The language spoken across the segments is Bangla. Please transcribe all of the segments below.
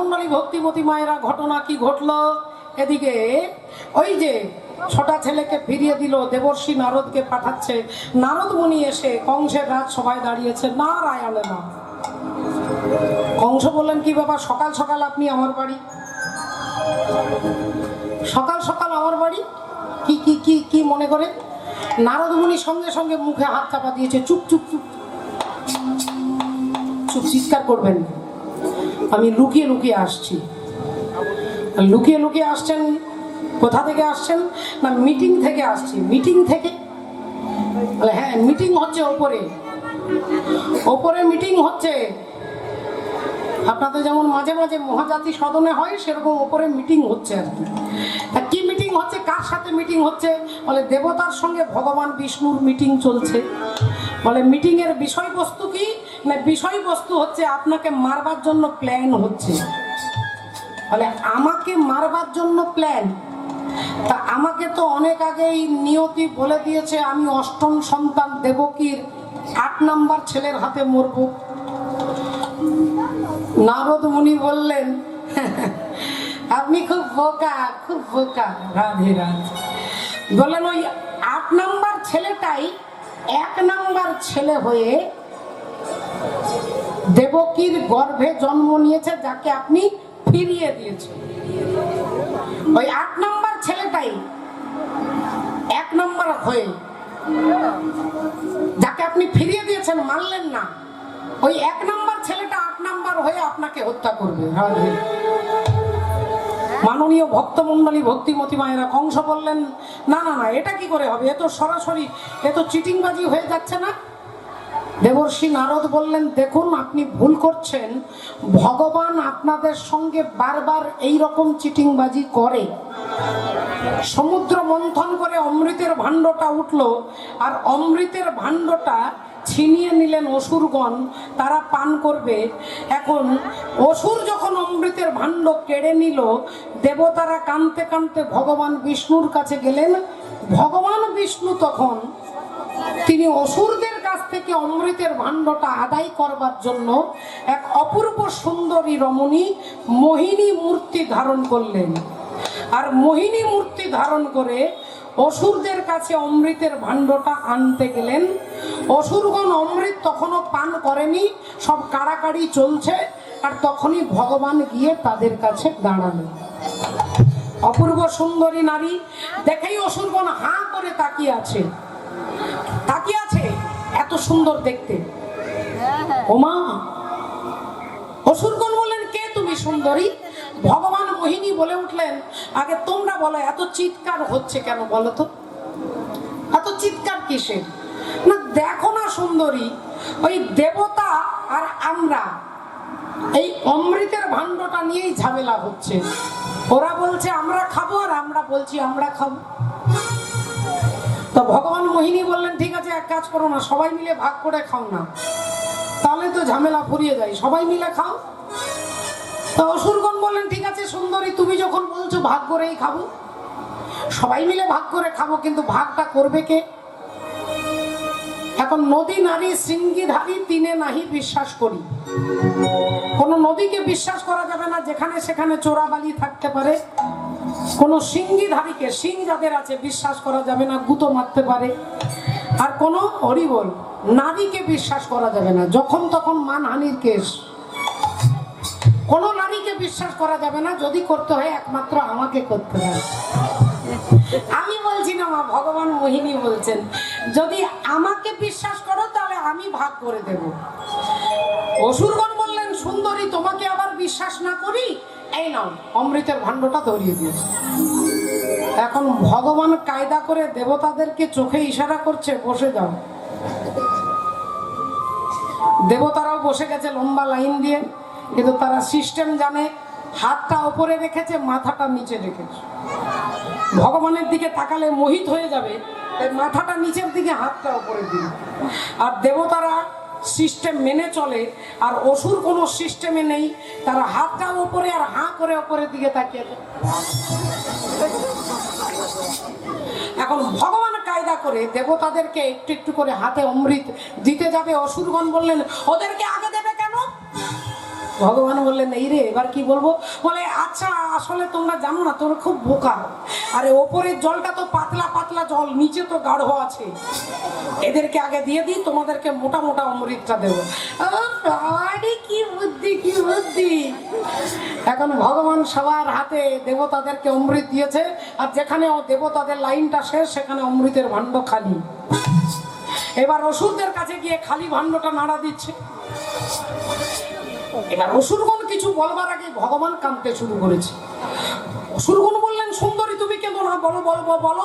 ভক্তমণ্ডলী ভক্তিমতী মায়েরা, ঘটনা কি ঘটলো এদিকে? ওই যে ছোটা ছেলেকে ফিরিয়ে দিল, দেবর্ষি নারদকে পাঠাচ্ছে। নারদ মুনি এসে কংসের রাজসভায় দাঁড়িয়েছে, নারায়ণ না। কংস বললেন, কি বাবা, সকাল সকাল আপনি আমার বাড়ি? সকাল সকাল আমার বাড়ি? কি কি কি কি মনে করে? নারদ মুনি সঙ্গে সঙ্গে মুখে হাত চাপা দিয়েছে, চুপ চুপ চুপ চুপ, চিৎকার করবেন। আমি লুকিয়ে লুকিয়ে আসছি। লুকিয়ে লুকিয়ে আসছেন? কোথা থেকে আসছেন? না, মিটিং থেকে আসছি। মিটিং থেকে? হ্যাঁ, মিটিং হচ্ছে ওপরে, ওপরে মিটিং হচ্ছে। আপনাদের যেমন মাঝে মাঝে মহাজাতি সদনে হয়, সেরকম ওপরে মিটিং হচ্ছে আর কি। কি মিটিং হচ্ছে? কার সাথে মিটিং হচ্ছে? বলে দেবতার সঙ্গে ভগবান বিষ্ণুর মিটিং চলছে। বলে মিটিং এর বিষয়বস্তু কি? না, বিষয়বস্তু হচ্ছে আপনাকে মারবার জন্য প্ল্যান হচ্ছে। বলে আমাকে মারবার জন্য প্ল্যান? তা আমাকে তো অনেক আগেই নিয়তি বলে দিয়েছে আমি অষ্টম সন্তান দেবকীর 8 নম্বর ছেলের হাতে মরব। নারদ মুনি বললেন, আপনি খুব বোকা, খুব বোকা। রাধে রাধে। বললেন ওই 8 নম্বর ছেলেটাই 1 নম্বর ছেলে হয়ে দেবকীর গর্ভে জন্ম নিয়েছে, যাকে আপনি ফিরিয়ে দিয়েছেন। ওই 8 নম্বর ছেলেটাই 1 নম্বর হয়ে, যাকে আপনি ফিরিয়ে দিয়েছেন, মানলেন না, ওই 1 নম্বর ছেলেটা 8 নম্বর হয়ে আপনাকে হত্যা করবে। মাননীয় ভক্তমণ্ডলী ভক্তিমতী মায়েরা, কংস বললেন, না না না, এটা কি করে হবে? এ তো সরাসরি, এ তো চিটিংবাজি হয়ে যাচ্ছে না? দেবর্ষি নারদ বললেন, দেখুন আপনি ভুল করছেন। ভগবান আপনাদের সঙ্গে বারবার এই রকম চিটিংবাজি করে। সমুদ্র মন্থন করে অমৃতের ভাণ্ডটা উঠলো, আর অমৃতের ভাণ্ডটা ছিনিয়ে নিলেন অসুরগণ, তারা পান করবে। এখন অসুর যখন অমৃতের ভাণ্ড কেড়ে নিল, দেবতারা কাঁদতে কাঁদতে ভগবান বিষ্ণুর কাছে গেলেন। ভগবান বিষ্ণু তখন তিনি অসুরদের কাছ থেকে অমৃতের ভাণ্ডটা আদায় করবার জন্য এক অপূর্ব সুন্দরী রমণী মোহিনী মূর্তি ধারণ করলেন। আর মোহিনী মূর্তি ধারণ করে অসুরদের কাছে অমৃতের ভাণ্ডটা আনতে গেলেন। অসুরগণ অমৃত তখনও পান করেনি, সব কাড়াকাড়ি চলছে। আর তখনই ভগবান গিয়ে তাদের কাছে দাঁড়ালেন। অপূর্ব সুন্দরী নারী দেখেই অসুরগণ হাঁ করে তাকিয়ে আছে, তাকিয়ে আছে, এত সুন্দর দেখতে। ওমা! অসুরগণ বললেন, কে তুমি সুন্দরী? ভগবান মোহিনী বলে উঠলেন, আগে তোমরা বলো, এত চিৎকার হচ্ছে কেন বলো তো? এত চিৎকার কিসের? না দেখো না সুন্দরী, ওই দেবতা আর আমরা এই অমৃতের ভাণ্ডটা নিয়েই ঝামেলা হচ্ছে। ওরা বলছে আমরা খাবো, আর আমরা বলছি আমরা খাবো। তো ভগবান মোহিনী বললেন, ঠিক আছে, এক কাজ করো না, সবাই মিলে ভাগ করে খাও না, তাহলে তো ঝামেলা ফুরিয়ে যায়, সবাই মিলে খাও। তো অসুরগণ বললেন, ঠিক আছে সুন্দরী, তুমি যখন বলছো ভাগ করেই খাবো, সবাই মিলে ভাগ করে খাবো, কিন্তু ভাগটা করবে কে? এখন নদী নারী শৃঙ্গিধারী তিনে নাহি বিশ্বাস করি। কোন নদীকে বিশ্বাস করা যাবে না, যেখানে সেখানে চোরাবালি থাকতে পারে। কোন সিংহীধারীকে, সিং যাদের আছে, বিশ্বাস করা যাবে না, গুঁতো মারতে পারে। আর কোন হরিবল নারীকে বিশ্বাস করা যাবে না, যখন তখন মানহানির কেস। কোন নারীকে বিশ্বাস করা যাবে না, যদি করতে হয় একমাত্র আমাকে করতে হয়। আমি বলছি না মা, ভগবান মোহিনী বলছেন, যদি আমাকে বিশ্বাস করো তাহলে আমি ভাগ করে দেব। অসুরগণ বললেন, সুন্দরী তোমাকে আবার বিশ্বাস না করি, এই নাও অমৃতের ভাণ্ডটা ধরিয়ে দিয়েছে। এখন ভগবান কায়দা করে দেবতাদেরকে চোখে ইশারা করছে, বসে যাও। দেবতারাও বসে গেছে লম্বা লাইন দিয়ে, কিন্তু তারা সিস্টেম জানে। হাতটা ওপরে রেখেছে, মাথাটা নিচে রেখেছে। ভগবানের দিকে তাকালে মোহিত হয়ে যাবে, তাই মাথাটা নিচের দিকে, হাতটা ওপরে দিকে। আর দেবতারা সিস্টেম মেনে চলে, আর অসুর কোনো সিস্টেমে নেই, তারা হাতটা ওপরে আর হাঁ করে ওপরের দিকে তাকিয়ে। এখন ভগবান কায়দা করে দেবতাদেরকে একটু একটু করে হাতে অমৃত দিতে যাবে। অসুরগণ বললেন, ওদেরকে আগে দেবে কেন? ভগবান বললেন এই রে এবার কি বলবো? বলে আচ্ছা আসলে তোমরা জানো না, তোমরা খুব বোকা। আরে ওপরের জলটা তো পাতলা পাতলা জল, নিচে তো গাঢ় আছে, এদেরকে আগে দিয়ে দিই, তোমাদেরকে মোটা মোটা অমৃতটা দেবো। আরে কি বুদ্ধি কি বুদ্ধি! এখন ভগবান সবার হাতে দেবতাদেরকে অমৃত দিয়েছে, আর যেখানে দেবতাদের লাইনটা শেষ সেখানে অমৃতের ভাণ্ড খালি। এবার অসুরদের কাছে গিয়ে খালি ভাণ্ডটা নাড়া দিচ্ছে। এবার অসুরগণ কিছু বলবার আগে ভগবান কাঁদতে শুরু করেছে। অসুরগণ বললেন সুন্দরী তুমি কেন না, বলো বলো বলো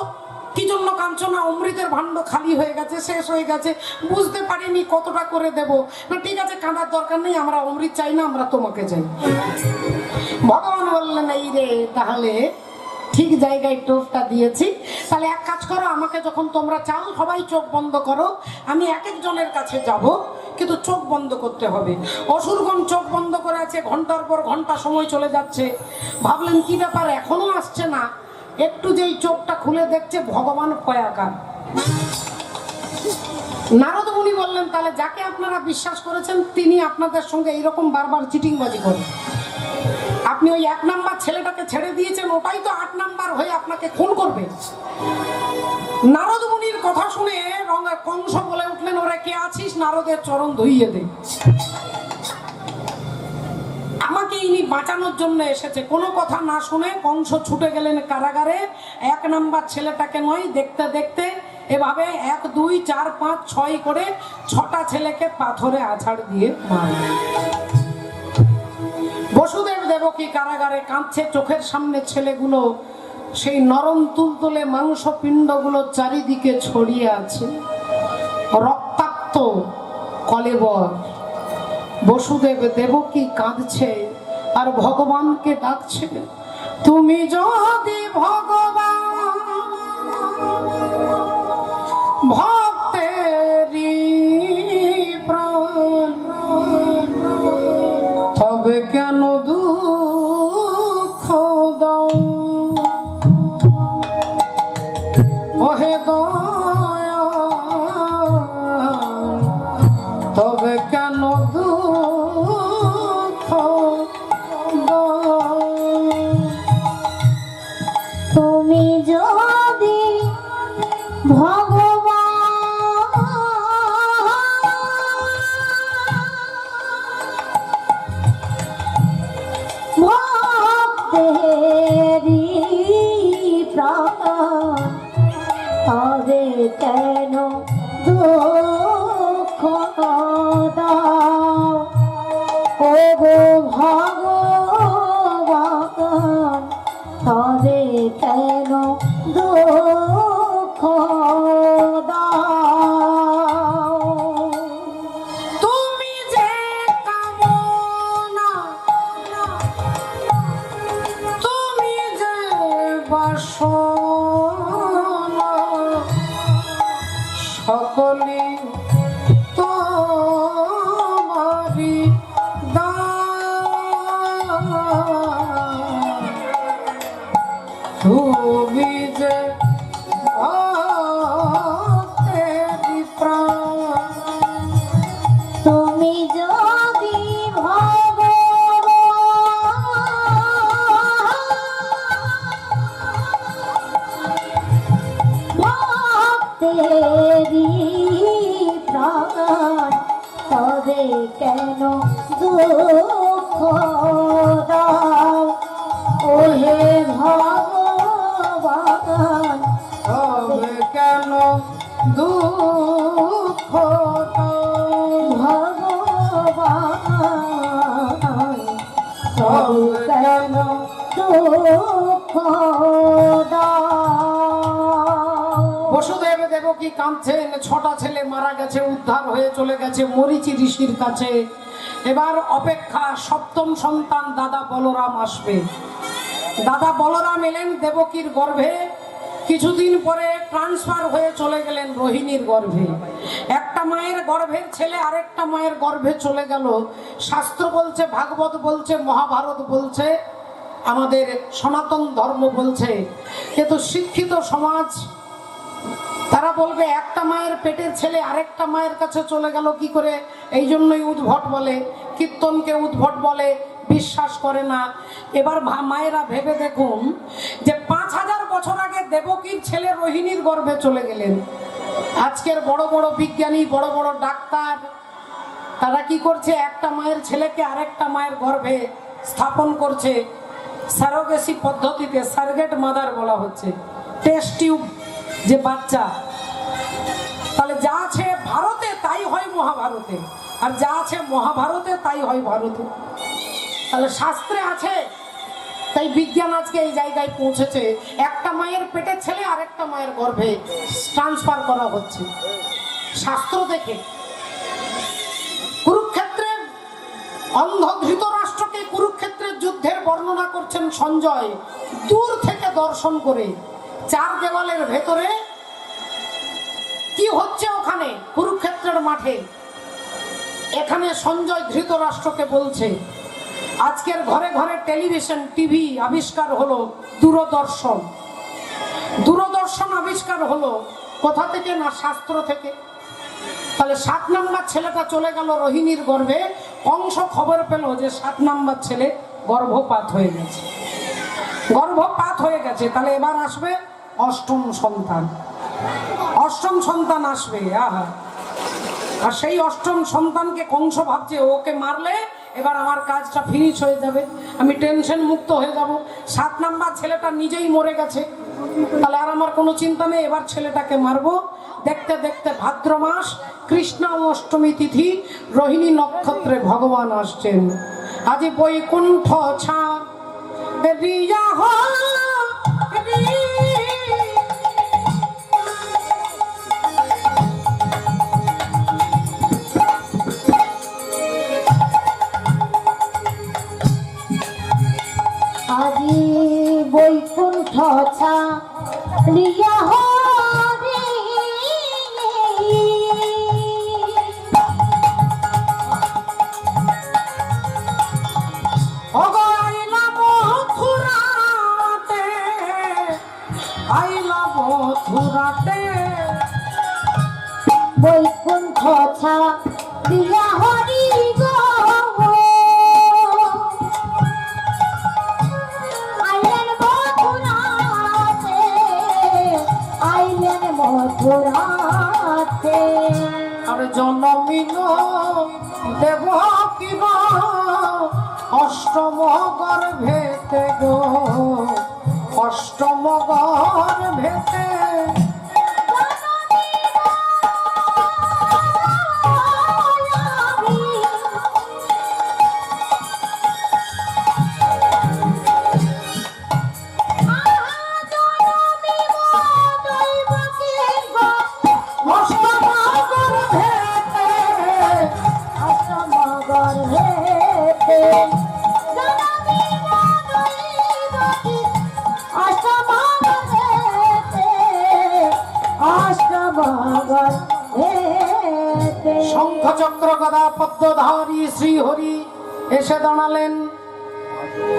কি জন্য কাঁদছো? না অমৃতের ভাণ্ড খালি হয়ে গেছে, শেষ হয়ে গেছে, বুঝতে পারিনি কতটা করে দেব। না ঠিক আছে কাঁদার দরকার নেই, আমরা অমৃত চাই না, আমরা তোমাকে চাই। ভগবান বললেন এই রে তাহলে ঠিক জায়গায় টোপটা দিয়েছি, তাহলে এক কাজ করো, আমাকে যখন তোমরা চাও সবাই চোখ বন্ধ করো, আমি এক একজনের কাছে যাব, কিন্তু চোখ বন্ধ করতে হবে। অসুরগণ চোখ বন্ধ করে আছে, ঘন্টার পর ঘন্টা সময় চলে যাচ্ছে। ভাবলেন কি ব্যাপার এখনো আসছে না, একটু যেই চোখটা খুলে দেখছে ভগবান পয়াকার। নারদ মুনি বললেন তাহলে যাকে আপনারা বিশ্বাস করেছেন তিনি আপনাদের সঙ্গে এইরকম বারবার চিটিংবাজি করে, আপনি ওই 1 নাম্বার ছেলেটাকে ছেড়ে দিয়েছেন, ওটাই তো 8 নাম্বার হয়ে আপনাকে খুন করবে। নারদ মুনির কথা শুনে কংস বলে উঠলেন ওরে কে আছিস, নারদের চরণ ধুইয়ে দে, আমাকে ইনি বাঁচানোর জন্য এসেছে। কোনো কথা না শুনে কংস ছুটে গেলেন কারাগারে। 1 নাম্বার ছেলেটাকে নয়, দেখতে দেখতে এভাবে 1 2 4 5 6 করে 6টা ছেলেকে পাথরে আছাড় দিয়ে মারলেন। বসুদেব দেবকী কারাগারে কাঁদছে, চোখের সামনে ছেলেগুলো সেই নরম তুলতুলে মাংস পিণ্ডগুলো চারিদিকে ছড়িয়ে আছে, রক্তাক্ত কলেবর। বসুদেব দেবকী কাঁদছে আর ভগবানকে ডাকছে, তুমি যদি ভগবান ভক্তেরই প্রাণ, তবে কেন দুঃখ দাও ওহে দয়া, তবে কেন দুঃখ দাও। তুমি যদি ভগবান ভক্তেরই প্রাণ, তবে কেন দুঃখ দাও ও গো ভগবান, তবে কেন দুঃখ দাও। তুমি যে কামনা, তুমি যে বাসনা, সকলে তোমারি দান। তুমি যে ভক্তেরই প্রাণ, তুমি যদি ভক্তেরই প্রাণ, তবে কেন দুঃখ দাও ওহে ভগবান, তবে কেন দুঃখ দাও, ভগবান তবে কেন দুঃখ দাও। বসুদেব দেবকী কাঁদছেন, 6টা ছেলে মারা গেছে, উদ্ধার হয়ে চলে গেছে মরীচি ঋষির কাছে। এবার অপেক্ষা, 7ম সন্তান দাদা বলরাম আসবে। দাদা বলরাম এলেন দেবকীর গর্ভে, কিছুদিন পরে ট্রান্সফার হয়ে চলে গেলেন রোহিণীর গর্ভে। একটা মায়ের গর্ভের ছেলে আরেকটা মায়ের গর্ভে চলে গেল। শাস্ত্র বলছে, ভাগবত বলছে, মহাভারত বলছে, আমাদের সনাতন ধর্ম বলছে, কিন্তু শিক্ষিত সমাজ তারা বলবে একটা মায়ের পেটের ছেলে আরেকটা মায়ের কাছে চলে গেল কি করে, এই জন্যই উদ্ভট বলে। সংকীর্তনকে উদ্ভট বলে, বিশ্বাস করে না। এবার মায়েরা ভেবে দেখুন যে 5000 বছর আগে দেবকীর ছেলে রোহিণীর গর্ভে চলে গেলেন। আজকের বড় বড় বিজ্ঞানী, বড় বড় ডাক্তার, তারা কি করছে? একটা মায়ের ছেলেকে আরেকটা মায়ের গর্ভে স্থাপন করছে স্যারোগেসি পদ্ধতিতে, সারগেট মাদার বলা হচ্ছে, টেস্ট টিউব যে বাচ্চা। তাহলে যা আছে ভারতে তাই হয় মহাভারতে, আর যা আছে মহাভারতে তাই হয় ভারতে। তাহলে শাস্ত্রে আছে, তাই বিজ্ঞান আজকে এই জায়গায় পৌঁছেছে, একটা মায়ের পেটের ছেলে আরেকটা মায়ের গর্ভে ট্রান্সফার করা হচ্ছে শাস্ত্র দেখে। কুরুক্ষেত্রের অন্ধ ধৃতরাষ্ট্রকে কুরুক্ষেত্রের যুদ্ধের বর্ণনা করছেন সঞ্জয়, দূর থেকে দর্শন করে। 4 দেওয়ালের ভেতরে কি হচ্ছে ওখানে কুরুক্ষেত্রের মাঠে, এখানে সঞ্জয় ধৃতরাষ্ট্রকে বলছে। আজকের ঘরে ঘরে টেলিভিশন, টিভি আবিষ্কার হলো, দূরদর্শন। দূরদর্শন আবিষ্কার হলো কোথা থেকে? না শাস্ত্র থেকে। তাহলে 7 নম্বর ছেলেটা চলে গেল রোহিণীর গর্ভে। কংস খবর পেল যে 7 নম্বর ছেলে গর্ভপাত হয়ে গেছে, গর্ভপাত হয়ে গেছে। তাহলে এবার আসবে 8ম সন্তান, 8ম সন্তান আসবে। আহা, আর সেই 8ম সন্তানকে কংস ভাবছে ওকে মারলে এবার আমার কাজটা ফিনিশ হয়ে যাবে, আমি টেনশন মুক্ত হয়ে যাব। 7 নম্বর ছেলেটা নিজেই মরে গেছে, তাহলে আর আমার কোনো চিন্তা নেই, এবার ছেলেটাকে মারবো। দেখতে দেখতে ভাদ্র মাস, কৃষ্ণ অষ্টমী তিথি, রোহিণী নক্ষত্রে ভগবান আসছেন। আজ বৈকুণ্ঠ ছা রিয়া আজি বৈকুণ্ঠ ছা রিয়া হরি আইলা মথুরাতে, আইলা মথুরাতে, বৈকুণ্ঠ ছা রিয়া হরি গো আইলেন মথুরাতে, আইলেন মথুরাতে। আর জনমিন দেব কিব 8ম গর্ভেতে গো, 8ম গর্ভেতে। শঙ্খ চক্র গদা পদ্মধারী শ্রীহরি এসে দাঁড়ালেন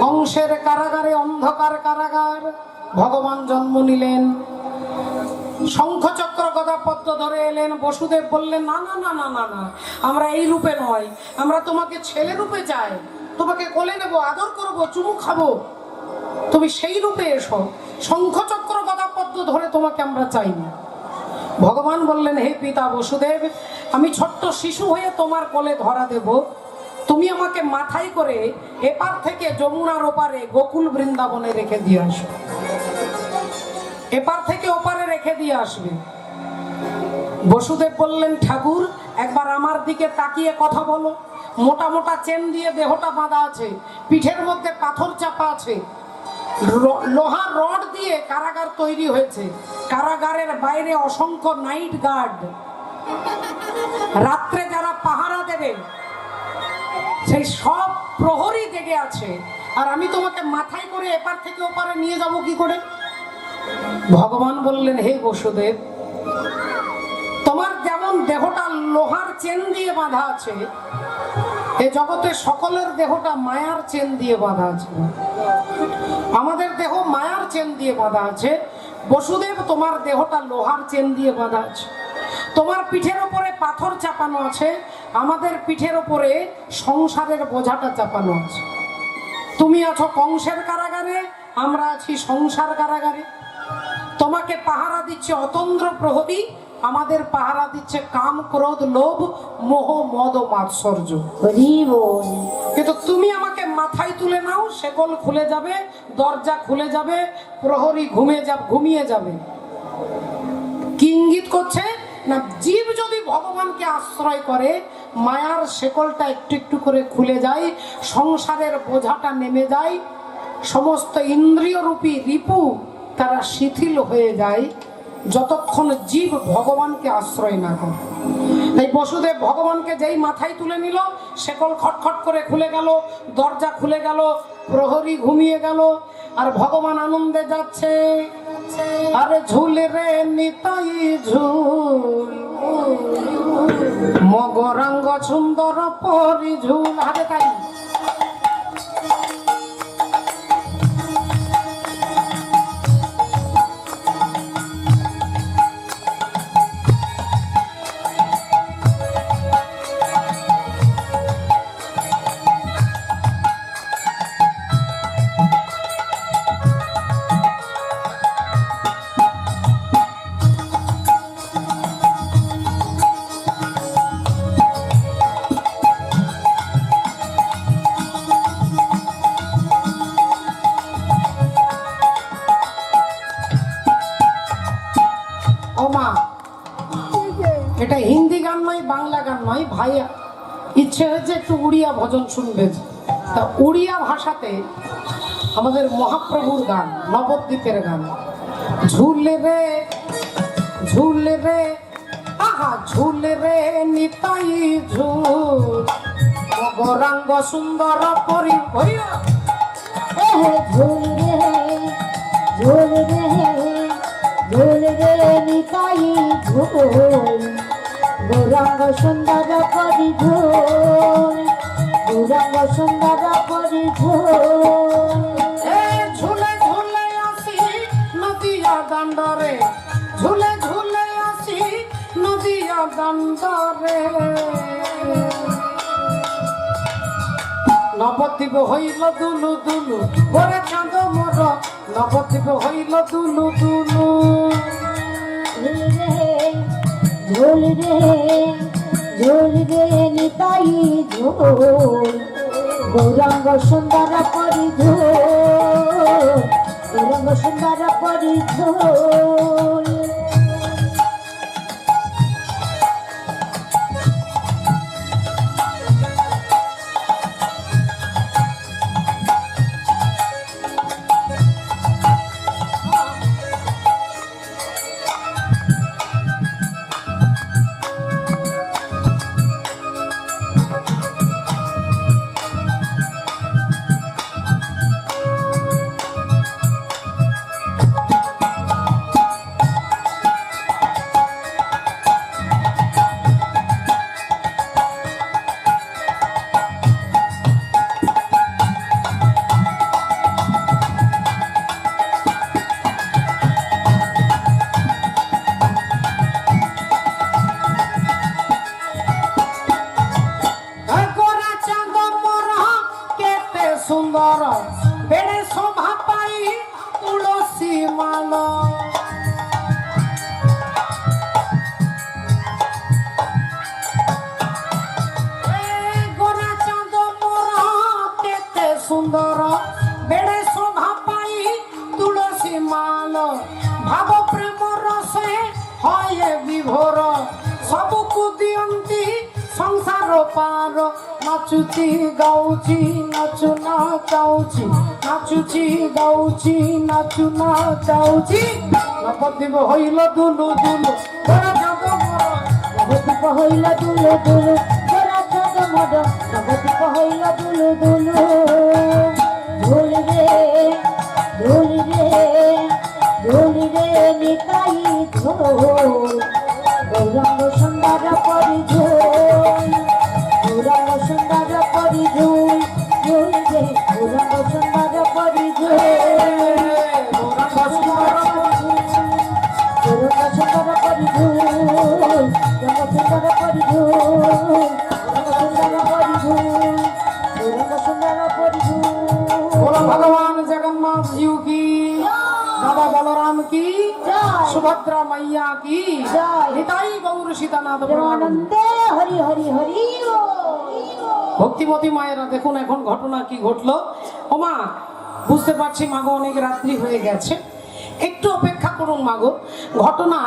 কংসের কারাগারে, অন্ধকার কারাগার। ভগবান জন্ম নিলেন, শঙ্খ চক্র গদা পদ্ম ধরে এলেন। বসুদেব বললেন, না না না না না না, আমরা এই রূপে নয়, আমরা তোমাকে ছেলে রূপে চাই, তোমাকে কোলে নেবো, আদর করবো, চুমু খাবো, তুমি সেই রূপে এসো, শঙ্খ চক্র গদা পদ্ম ধরে তোমাকে আমরা চাই না। ভগবান বললেন, হে পিতা বসুদেব, আমি ছোট্ট শিশু হয়ে তোমার কোলে ধরা দেব, তুমি আমাকে মাথায় করে এপার থেকে যমুনার ওপারে গোকুল বৃন্দাবনে রেখে দিয়ে আসো, এপার থেকে ওপারে রেখে দিয়ে আসবে। বসুদেব বললেন, ঠাকুর একবার আমার দিকে তাকিয়ে কথা বলো। মোটা মোটা চেন দিয়ে দেহটা বাঁধা আছে, পিঠের মধ্যে পাথর চাপা আছে, লোহার রড দিয়ে কারাগার তৈরি হয়েছে, কারাগারের বাইরে অসংখ্য নাইট গার্ড, রাত্রে যারা পাহারা দেবে সেই সব প্রহরী জেগে আছে, আর আমি তোমাকে মাথায় করে এপার থেকে ওপারে নিয়ে যাব কি করে? ভগবান বললেন, হে বসুদেব, তোমার যেমন দেহটা লোহার চেন দিয়ে বাঁধা আছে, এ জগতে সকলের দেহটা মায়ার চেন দিয়ে বাঁধা আছে। আমাদের দেহ মায়ার চেন দিয়ে বাঁধা আছে। বসুদেব, তোমার দেহটা লোহার চেন দিয়ে বাঁধা আছে, তোমার পিঠের উপরে পাথর চাপানো আছে, আমাদের পিঠের ওপরে সংসারের বোঝাটা চাপানো আছে। তুমি আছো কংসের কারাগারে, আমরা আছি সংসার কারাগারে। তোমাকে পাহারা দিচ্ছে অতন্দ্র প্রহরী, আমাদের পাহারা দিচ্ছে কাম ক্রোধ লোভ মোহ মদ ও মাৎসর্য। হরি বল। কিন্তু তুমি আমাকে মাথায় তুলে নাও, শেকল খুলে যাবে, দরজা খুলে যাবে, প্রহরী ঘুমিয়ে যাবে। কি ইঙ্গিত করছে না, জীব যদি ভগবানকে আশ্রয় করে, মায়ার শেকলটা একটু একটু করে খুলে যায়, সংসারের বোঝাটা নেমে যায়, সমস্ত ইন্দ্রিয় রূপী রিপু তারা শিথিল হয়ে যায়, যতক্ষণ জীব ভগবানকে আশ্রয় না করে। তাই বসুদেব ভগবানকে যেই মাথায় তুলে নিল, শেকল খটখট করে খুলে গেল, দরজা খুলে গেল, প্রহরী ঘুমিয়ে গেল, আর ভগবান আনন্দে যাচ্ছে। আরে ঝুলে রে নিতাই ঝুল, মগরাঙ্গ সুন্দর পরি ঝুল। হাতে তাই এটা হিন্দি গান নয়, বাংলা গান নয় ভাই, ইচ্ছে হয়েছে একটু উড়িয়া ভজন শুনবে। তা উড়িয়া ভাষাতে আমাদের মহাপ্রভুর গান, নবদ্বীপের গান। ঝুলে রে ঝুলে রে, আহা ঝুলে রে নিতাই ঝুল, গৌরাঙ্গ সুন্দর পরি। ঝুল রে ঝুল রে ঝুল রে নিতাই ঝুল, গৌরাঙ্গ সুন্দর পরি ঝুল, গৌরাঙ্গ সুন্দর পরি ঝুল। ঝুলে ঝুলে আসি নদিয়া দাণ্ডরে, ঝুলে ঝুলে আসি নদিয়া দাণ্ডরে। নবদ্বীপ হইল দুলু দুলু, ওরে চাঁদ মোর নবদ্বীপ হইল দুলু দুলু। ঝুল রে ঝুল রে নিতাই ঝুল, গৌরাঙ্গ সুন্দর পরি ঝুল, গৌরাঙ্গ সুন্দর পরি ঝুল। সুন্দর বেড়ে শোভা পাই তুলসী মালা, গোরা চাঁদ মোরা কেতে সুন্দর বেড়ে শোভা পাই তুলসী মালা। ভাব প্রেম রসে হয় বিভোর, সবকু দিয়ন্তি সংসার পার। নাচুচি গাউচি নাচু না চাউচি, নাচুচি গাউচি নাচু না চাউচি। নবদ্বীপ হইল দুলু দুলু, গোরা চাঁদ মোর, নবদ্বীপ হইল দুলু দুলু, গোরা চাঁদ মোর, নবদ্বীপ হইল দুলু দুলু। ঝুল রে ঝুল রে ঝুল রে নিতাই ঝুল, গৌরাঙ্গ সুন্দর পরি ঝুল, গৌরাঙ্গ সুন্দর পরি ঝুল। ঝুল রে গৌরাঙ্গ সুন্দর পরি ঝুল, গৌরাঙ্গ সুন্দর পরি ঝুল, গৌরাঙ্গ সুন্দর পরি ঝুল, গৌরাঙ্গ সুন্দর পরি জগন্নাথ জিউ কি, বাবা বলরাম কি, সুভদ্রা মাইয়া কি, নিতাই গৌর সীতানাথ প্রেমানন্দে। আনন্দে হরি হরি হরি ভক্তিমতী মায়েরা দেখুন এখন ঘটনা কি ঘটলো। ওমা বুঝতে পারছি মাগো অনেক রাত্রি হয়ে গেছে, একটু অপেক্ষা করুন মাগো। ঘটনা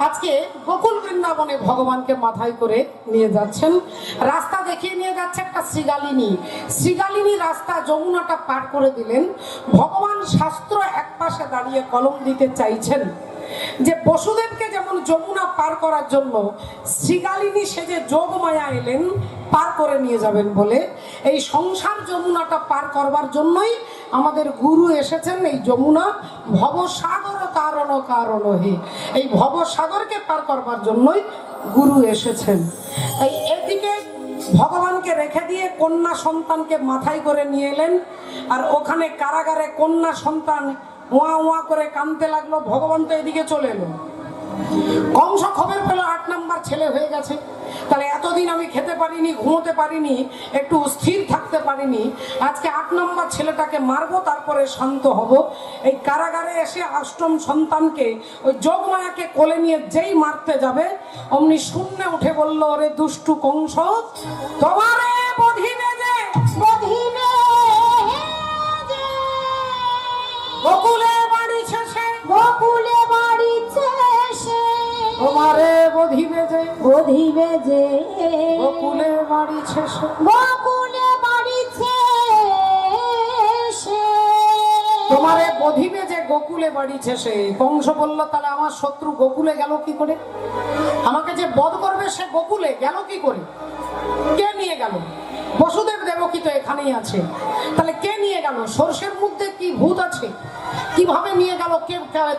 আজকে গোকুল বৃন্দাবনে ভগবানকে মাথায় করে নিয়ে যাচ্ছেন, রাস্তা দেখিয়ে নিয়ে যাচ্ছে একটা শ্রীগালিনী। শ্রীগালিনী রাস্তা যমুনাটা পার করে দিলেন। ভগবান শাস্ত্র এক পাশে দাঁড়িয়ে কলম দিতে চাইছেন যে বসুদেবকে যেমন যমুনা পার করার জন্য শ্রীগালিনী সেজে যোগমায়া এলেন পার করে নিয়ে যাবেন বলে, এই সংসার যমুনাটা পার করবার জন্যই আমাদের গুরু এসেছেন। এই যমুনা ভবসাগর তারণ কারণ হে, এই ভবসাগরকে পার করবার জন্যই গুরু এসেছেন। এই এদিকে ভগবানকে রেখে দিয়ে কন্যা সন্তানকে মাথায় করে নিয়ে এলেন, আর ওখানে কারাগারে কন্যা সন্তান ওয়া ওয়া করে কাঁদতে লাগলো। ভগবান তো এদিকে চলে এলো। কংস খবর পেল 8 নাম্বার ছেলে হয়ে গেছে, তাহলে এতদিন আমি খেতে পারিনি, ঘুমোতে পারিনি, একটু স্থির থাকতে পারিনি, আজকে 8 নাম্বার ছেলেটাকে মারবো, তারপরে শান্ত হব। এই কারাগারে এসে 8ম সন্তানকে ওই যোগমায়াকে কোলে নিয়ে যেই মারতে যাবে অমনি শূন্যে উঠে বলল, ওরে দুষ্টু কংস, তোমারে বধিবে যে, বধিবে গোকুলে বাড়ি শেষে, গোকুলে বাড়ি শেষে তোমারে বধিবে যে, বধিবে যে গোকুলে বাড়ি শেষে। গোকুলে বাড়ি শেষে তোমারে বধিবে যে গোকুলে বাড়ি শেষে। কংস বলল, তাহলে আমার শত্রু গোকুলে গেল কি করে? আমাকে যে বধ করবে সে গোকুলে গেল কি করে? কে নিয়ে গেল? বসুদেব দেবকী তো এখানেই আছে, তাহলে কে নিয়ে গেল? সর্ষের মধ্যে কি ভূত আছে? কিভাবে নিয়ে গেল? কে?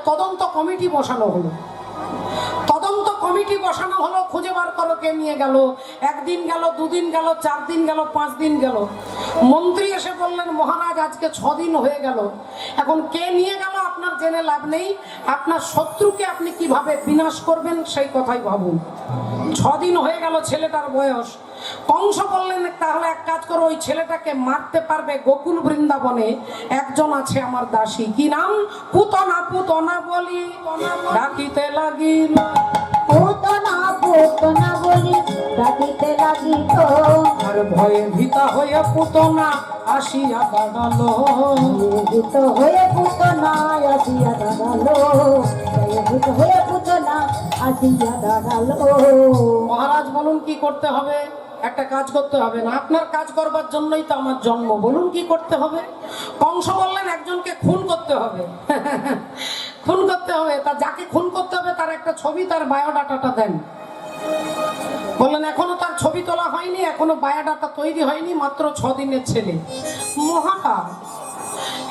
তদন্ত কমিটি বসানো হলো, তদন্ত কমিটি বসানো হলো, খুঁজে বার করো কে নিয়ে গেল। 1 দিন গেল, 2 দিন গেল, 4 দিন গেল, 5 দিন গেল। মন্ত্রী এসে বললেন, মহারাজ আজকে 6 দিন হয়ে গেল, এখন কে নিয়ে গেল আপনার জেনে লাভ নেই, আপনার শত্রুকে আপনি কিভাবে বিনাশ করবেন সেই কথাই ভাবুন। 6 দিন হয়ে গেল ছেলেটার বয়স। কংস বললেন, তাহলে এক কাজ করো, ওই ছেলেটাকে মারতে পারবে গোকুল বৃন্দাবনে একজন আছে আমার দাসী, কি নাম? পুতনা। পুতনা বলি ডাকিতে লাগিল, পুতনা পুতনা বলি ডাকিতে লাগিল, আর ভয়ে ভীতা হয়ে পুতনা আসিয়া দাঁড়ালো। ভীত হয়ে পুতনা আসিয়া দাঁড়ালো, ভীত হয়ে পুতনা আসিয়া দাঁড়ালো। মহারাজ বলুন কি করতে হবে? একটা কাজ করতে হবে না, আপনার কাজ করবার জন্যই তো আমার জন্ম, বলুন কি করতে হবে? কংস বললেন, একজনকে খুন করতে হবে। খুন করতে হবে, তা যাকে খুন করতে হবে তার একটা ছবি, তার বায়োডাটাটা দেন। বললেন এখনো তার ছবি তোলা হয়নি, এখনো বায়োডাটা তৈরি হয়নি, মাত্র 6 দিনের ছেলে। মহারাজ,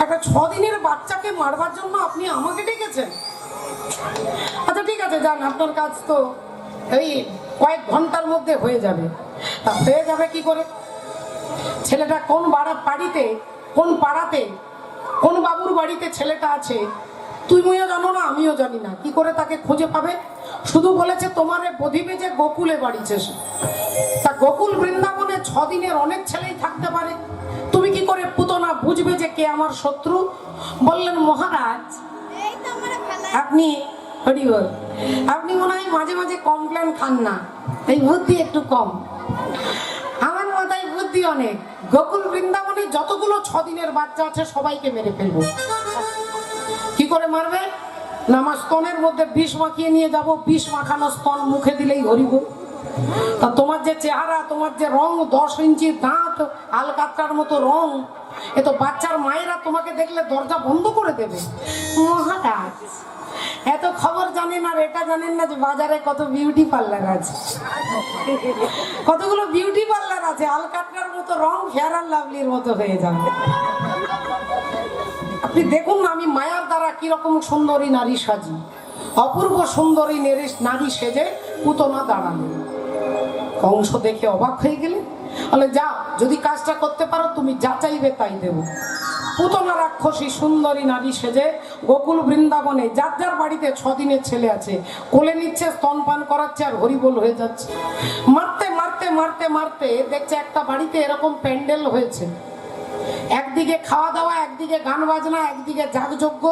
একটা 6 দিনের বাচ্চাকে মারবার জন্য আপনি আমাকে ডেকেছেন? আচ্ছা ঠিক আছে, যান, আপনার কাজ তো এই কয়েক ঘন্টার মধ্যে হয়ে যাবে। তা হয়ে যাবে কি করে? ছেলেটা কোন বাড়িতে, কোন পাড়াতে, কোন বাবুর বাড়িতে ছেলেটা আছে তুমিও জানো না, আমিও জানি না, কি করে তাকে খুঁজে পাবে? শুধু বলেছে তোমারে বধিবে যে গোকুলে বাড়ি শেষে। তা গোকুল বৃন্দাবনে 6 দিনের অনেক ছেলেই থাকতে পারে, তুমি কি করে পুতনা বুঝবে যে কে আমার শত্রু? বললেন, মহারাজ আপনি হরিবল, আপনি মনে হয় মাঝে মাঝে কমপ্লেন খান না, এই বুদ্ধি একটু কম। আমার মাথায় বুদ্ধি অনেক। গোকুল বৃন্দাবনে যতগুলো 6 দিনের বাচ্চা আছে সবাইকে মেরে ফেলবো। কি করে মারবে? না, আমার স্তনের মধ্যে বিষ মাখিয়ে নিয়ে যাব, বিষ মাখানো স্তন মুখে দিলেই হরিব। তা তোমার যে চেহারা, তোমার যে রং, 10 ইঞ্চি দাঁত, আলকাতরার মতো রং, এ তো বাচ্চার মায়েরা তোমাকে দেখলে দরজা বন্ধ করে দেবে। মহারাজ এত খবর জানেন, আর এটা জানেন না যে বাজারে কত বিউটি পার্লার আছে, কতগুলো বিউটি পার্লার আছে, আলকাতরার মতো রং ফেয়ার অ্যান্ড লাভলির মতো হয়ে যাবে। আপনি দেখুন না, আমি মায়ার দ্বারা কিরকম সুন্দরী নারী সাজি, অপূর্ব সুন্দরী নারী সেজে পুতনা দাঁড়ালো। কংস দেখে অবাক হয়ে গেলে, বলে যাও, যদি কাজটা করতে পারো তুমি যা চাইবে তাই দেব। পুতনা রাক্ষসী সুন্দরী নারী সেজে গোকুল বৃন্দাবনে যার যার বাড়িতে 6 দিনের ছেলে আছে কোলে নিচ্ছে, স্তনপান করাচ্ছে, আর হরিবোল হয়ে যাচ্ছে। মারতে মারতে মারতে মারতে দেখছে একটা বাড়িতে এরকম প্যান্ডেল হয়েছে, একদিকে খাওয়া দাওয়া, একদিকে গান বাজনা, একদিকে যাগযজ্ঞ,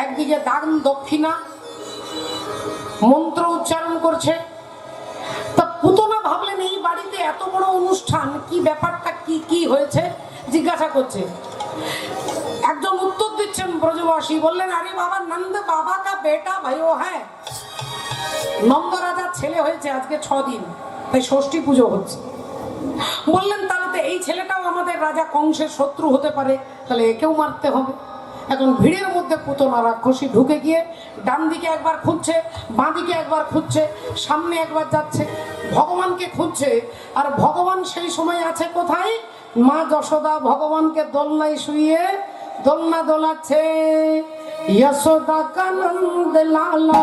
একদিকে দান দক্ষিণা, মন্ত্র উচ্চারণ করছে। তা পুতনা ভাবলেন এই বাড়িতে এত বড় অনুষ্ঠান, কি ব্যাপারটা, কি কি হয়েছে জিজ্ঞাসা করছে। একজন উত্তর দিচ্ছেন ব্রজবাসী, বললেন আরে বাবা নন্দ বাবা কা বেটা ভাইও হ্যাঁ, নন্দ রাজার ছেলে হয়েছে আজকে 6 দিন, তাই ষষ্ঠী পুজো হচ্ছে। বললেন তাহলে তো এই ছেলেটাও আমাদের রাজা কংসের শত্রু হতে পারে, তাহলে একেও মারতে হবে। এখন ভিড়ের মধ্যে পুতনা রাক্ষসী ঢুকে গিয়ে ডান দিকে একবার খুঁজছে, বাঁ দিকে একবার খুঁজছে, সামনে একবার যাচ্ছে, ভগবানকে খুঁজছে। আর ভগবান সেই সময় আছে কোথায়? মা যশোদা ভগবানকে দোলনায় শুইয়ে দোলনা দোলাচ্ছে। यशोदा का नंद लाला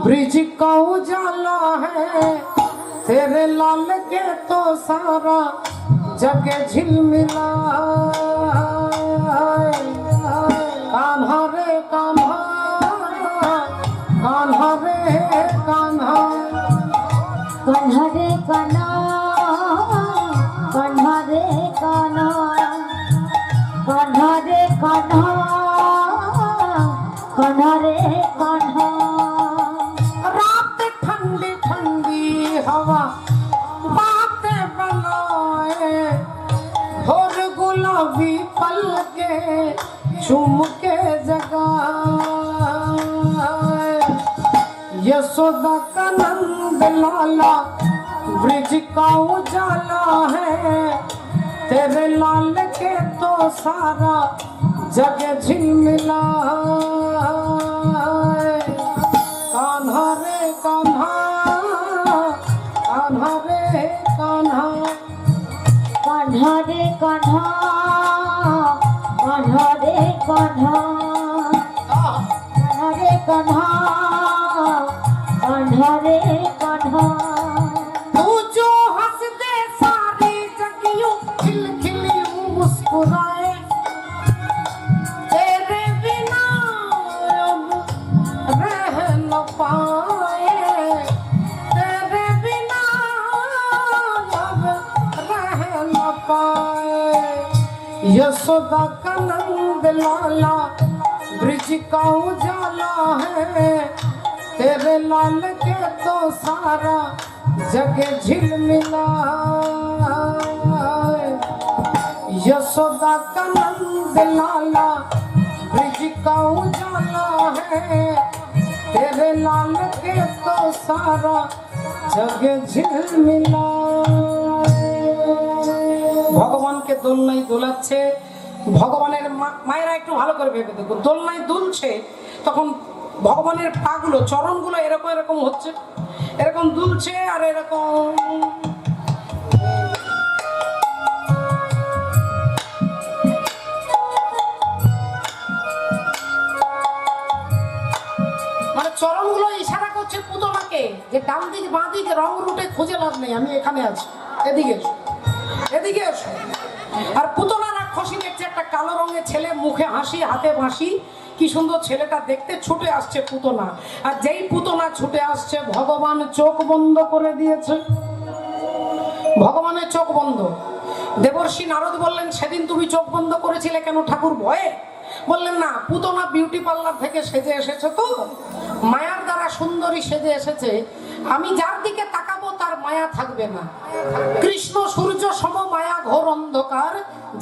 ब्रिज का उजाला है, तेरे लाल के तो सारा जग झिलमिला। कान्हा रे कान्हा, कान्हा रे कान्हा, कान्हा रे कान्हा, कान्हा रे कान्हा, कान्हा रे कान्हा, कान्हा रे कान्हा। रात ठंडी ठंडी हवा बातें बनाए, भोर गुलाबी पल के चुम के जगाए। यशोदा का नंद लाला ब्रिज का उजाला है, तेरे लाल के तो सारा जग झिलमिला। कान्हा रे कान्हा, कान्हा रे कान्हा, कान्हा रे कान्हा, कान्हा रे कान्हा, कान्हा रे कान्हा, कान्हा रे कान्हा। तू जो हंस दे सारी जग यूं खिल खिल यूं मुस्कुराए, तेरे बिना अब रह न पाए, तेरे बिना अब रह न पाए। यशोदा का नंद लाला ब्रिज का उजाला है, तेरे लाल के तो सारा जग झिलमिला। यशोदा का नंद लाला ब्रिज का उजाला है, तेरे लाल के तो सारा जग झिलमिला। ভগবানকে দোলনায় দোলাচ্ছে। ভগবানের মায়েরা একটু ভালো করে ভেবে দেখো, দোলনায় দুলছে তখন ভগবানের পাগুলো, চরণগুলো এরকম এরকম হচ্ছে, এরকম দুলছে আর এরকম। মানে চরণগুলো ইশারা করছে পুতনাকে যে ডান দিক বাঁ দিক রং রুটে খুঁজে লাভ নেই, আমি এখানে আছি, এদিকে এসো, এদিকে এসো। আর পুতনা রাক্ষসী দেখছে একটা কালো রঙের ছেলে, মুখে হাসি হাতে বাঁশি, কি সুন্দর ছেলেটা দেখতে, ছুটে আসছে পুতনা। আর যেই পুতনা ছুটে আসছে ভগবান চোখ বন্ধ করে দিয়েছে, ভগবানের চোখ বন্ধ। দেবর্ষি নারদ বললেন সেদিন তুমি চোখ বন্ধ করেছিলে কেন ঠাকুর, ভয়ে? বললেন না, পুতনা বিউটি পার্লার থেকে সেজে এসেছে, তো মায়ার দ্বারা সুন্দরী সেজে এসেছে, আমি যার দিকে তাকাবো তার মায়া থাকবে না। কৃষ্ণ সূর্য সম মায়া ঘোর অন্ধকার,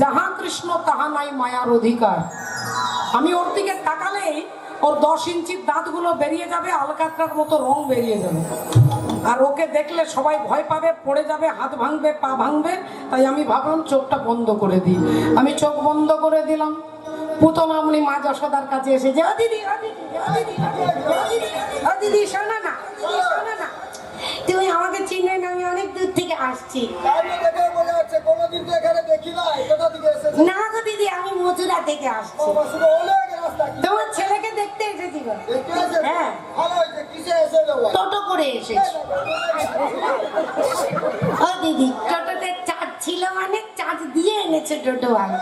যাহা কৃষ্ণ তাহা নাই মায়ার অধিকার। আমি ওর দিকে তাকালেই ওর 10 ইঞ্চির দাঁতগুলো বেরিয়ে যাবে, আলকাতরার মতো রং বেরিয়ে যাবে, আর ওকে দেখলে সবাই ভয় পাবে, পড়ে যাবে, হাত ভাঙবে, পা ভাঙবে। তাই আমি ভাবলাম চোখটা বন্ধ করে দিই। আমি চোখ বন্ধ করে দিলাম। পুতনা আমনি মা যশোদার কাছে এসে যে, ও দিদি, ও দিদি, ও দিদি, ও দিদি, ও দিদি শোনো না, শোনো না, তুমি আমাকে চিনলে না, আমি অনেক দূর থেকে আসছি। না গো দিদি, আমি মথুরা থেকে আসছি, তোমার ছেলেকে দেখতে এসেছি গো। হ্যাঁ, টোটো করে এসেছি। ও দিদি, টোটোতে চার্জ ছিল মানে চার্জ দিয়ে এনেছে টোটো ভালো।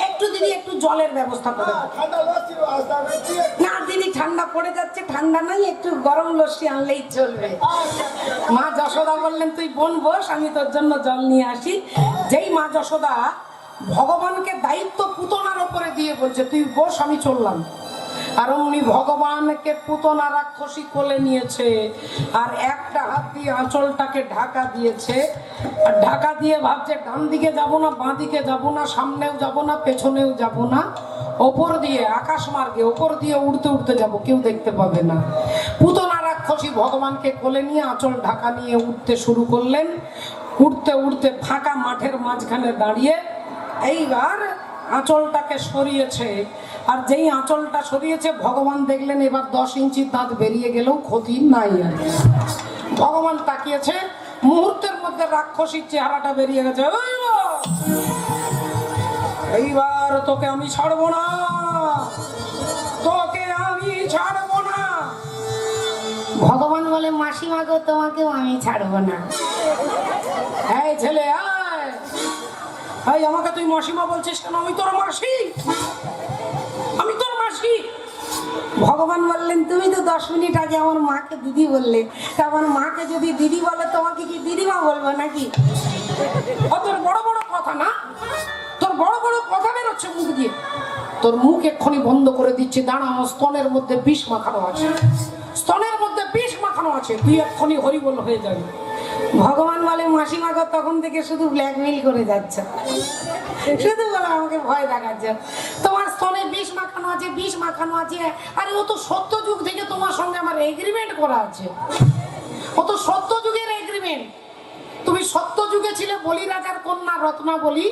একটু দিদি একটু জলের ব্যবস্থা করে দাও। না দিদি ঠান্ডা পড়ে যাচ্ছে, ঠান্ডা নাই, একটু গরম লস্যি আনলেই চলবে। মা যশোদা বললেন তুই বোন বস, আমি তোর জন্য জল নিয়ে আসি। যেই মা যশোদা ভগবানকে দায়িত্ব পুতনার উপরে দিয়ে বলছে তুই বস, আমি চললাম, আর অমনি ভগবানকে পুতনা রাক্ষসী কোলে নিয়েছে, আর একটা হাত দিয়ে আঁচলটাকে ঢাকা দিয়েছে, আর ঢাকা দিয়ে ভাবছে ডান দিকে যাব না, বাঁ দিকে যাব না, সামনেও যাব না, পেছনেও যাব না, ওপর দিয়ে আকাশ মার্গে ওপর দিয়ে উড়তে উড়তে যাব, কেউ দেখতে পাবে না। পুতনা রাক্ষসী ভগবানকে কোলে নিয়ে আঁচল ঢাকা নিয়ে উঠতে শুরু করলেন। উঠতে উঠতে ফাঁকা মাঠের মাঝখানে দাঁড়িয়ে এইবার আঁচলটাকে সরিয়েছে, আর যেই আঁচলটা সরিয়েছে ভগবান দেখলেন এবার 10 ইঞ্চি দাঁত বেরিয়ে গেলেও ক্ষতি নাই। আর ভগবান তাকিয়েছে, মুহূর্তের মধ্যে রাক্ষসীর চেহারাটা বেরিয়ে গেছে। এইবার তোকে আমি ছাড়বো না, তোকে আমি ছাড়বো না। ভগবান বলে মাসিমা গো, তোমাকেও আমি ছাড়বো না। এই ছেলে আয়, এই আমাকে তুই মাসিমা বলছিস কেন? আমি তোর মাসি, আমি তোর মাসি। ভগবান বললেন তুমি তো 10 মিনিট আগে আমার মাকে দিদি বললে, তা আমার মাকে যদি দিদি বলে তোমাকে কি দিদিমা বলবো নাকি? তোর বড় বড় কথা না, তোর বড় বড় কথা বেরোচ্ছে মুখ দিয়ে, তোর মুখ এক্ষুনি বন্ধ করে দিচ্ছি। দাঁড়া, আমার স্তনের মধ্যে বিষ মাখানো আছে, স্তনের মধ্যে বিষ মাখানো আছে, তুই এক্ষুনি হরিবল হয়ে যাবি। ভগবান বলে মাসিমা গো, তখন থেকে শুধু ব্ল্যাকমেইল করে যাচ্ছে, শুধু বলে আমাকে ভয় দেখাচ্ছে, তোমার স্তনে বিষ মাখানো আছে, বিষ মাখানো আছে। আরে ও তো সত্য যুগ থেকে তোমার সঙ্গে আমার এগ্রিমেন্ট করা আছে, ও তো সত্য যুগের এগ্রিমেন্ট। তুমি সত্য যুগে ছিলে বলি রাজার কন্যা রত্নাবলী,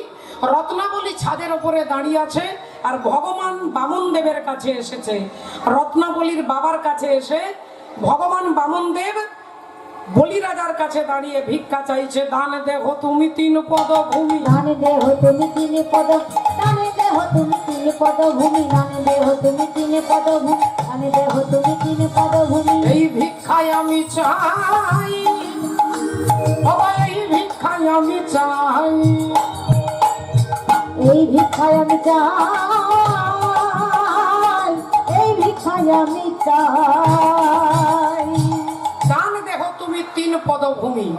রত্নাবলী ছাদের উপরে দাঁড়িয়ে আছে, আর ভগবান বামন দেবের কাছে এসেছে। রত্নাবলীর বাবার কাছে এসে ভগবান বামন দেব বলি রাজার কাছে দাঁড়িয়ে ভিক্ষা চাইছে। দান দেহ তুমি 3 পদ ভূমি, দানে দেহ তুমি 3 পদ, দানে দেহ তুমি 3 পদ ভূমি, দানে দেহ তুমি 3 পদ ভূমি, দানে দেহ তুমি 3 পদ ভূমি। এই ভিক্ষায় আমি চাই, বাবা এই ভিক্ষায় আমি চাই, এই ভিক্ষায় আমি চাই, এই ভিক্ষায় আমি চাই। দান দেহ তুমি 3 পদ ভূমি।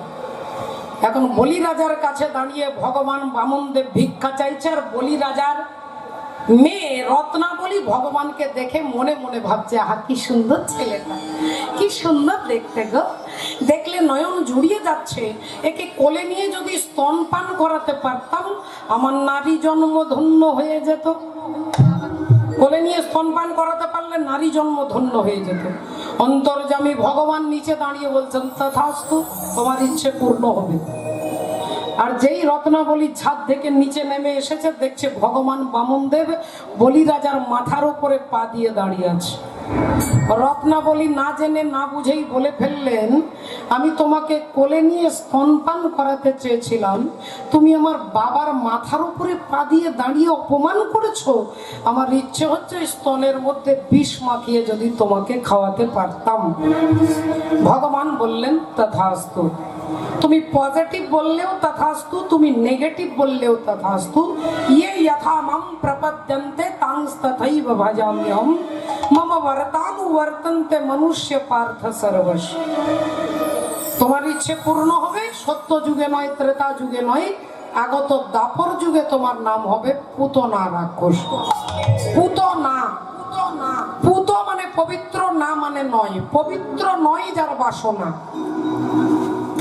এখন বলি রাজার কাছে দাঁড়িয়ে ভগবান বামন দেব ভিক্ষা চাইছে, আর বলি রাজার মেয়ে রত্নাবলী ভগবানকে দেখে মনে মনে ভাবছে আহা কি সুন্দর ছেলেটা, কি সুন্দর দেখতে গো, দেখলে নয়ন জুড়িয়ে যাচ্ছে, একে কোলে নিয়ে যদি স্তনপান করাতে পারতাম আমার নারী জন্ম ধন্য হয়ে যেত। কোলে নিয়ে স্তনপান করাতে পারলে নারী জন্ম ধন্য হয়ে যেত। অন্তর্যামী ভগবান নিচে দাঁড়িয়ে বলছেন তথাস্তু, তোমার ইচ্ছে পূর্ণ হবে। আর যেই রত্নাবলীর ছাদ থেকে নিচে নেমে এসেছে, দেখছে ভগবান বামন দেব বলি রাজার মাথার উপরে পা দিয়ে দাঁড়িয়ে আছে। রত্নাবলী না জেনে না বুঝেই বলে ফেললেন, আমি তোমাকে কোলে নিয়ে স্তনপান করাতে চেয়েছিলাম, তুমি আমার বাবার মাথার উপরে পা দিয়ে দাঁড়িয়ে অপমান করেছো। আমার ইচ্ছে হচ্ছে স্তনের মধ্যে বিষ মাখিয়ে যদি তোমাকে খাওয়াতে পারতাম। ভগবান বললেন তথাস্তু। তুমি পজিটিভ বললেও তথাস্তু, তুমি নেগেটিভ বললেও তথাস্তু। ये यथा मम प्रपद्यन्ते तांस्तथैव भजाम्यहम् मम वर्तानुवर्तन्ते मनुष्य पार्थ सर्वश। তোমার ইচ্ছে পূর্ণ হবে, সত্য যুগে নয়, ত্রেতা যুগে নয়, আগত দাপর যুগে তোমার নাম হবে পুতনা রাক্ষস। পুতনা, পুতনা, পুত মানে পবিত্র, না মানে নয়, পবিত্র নয় যার বাসনা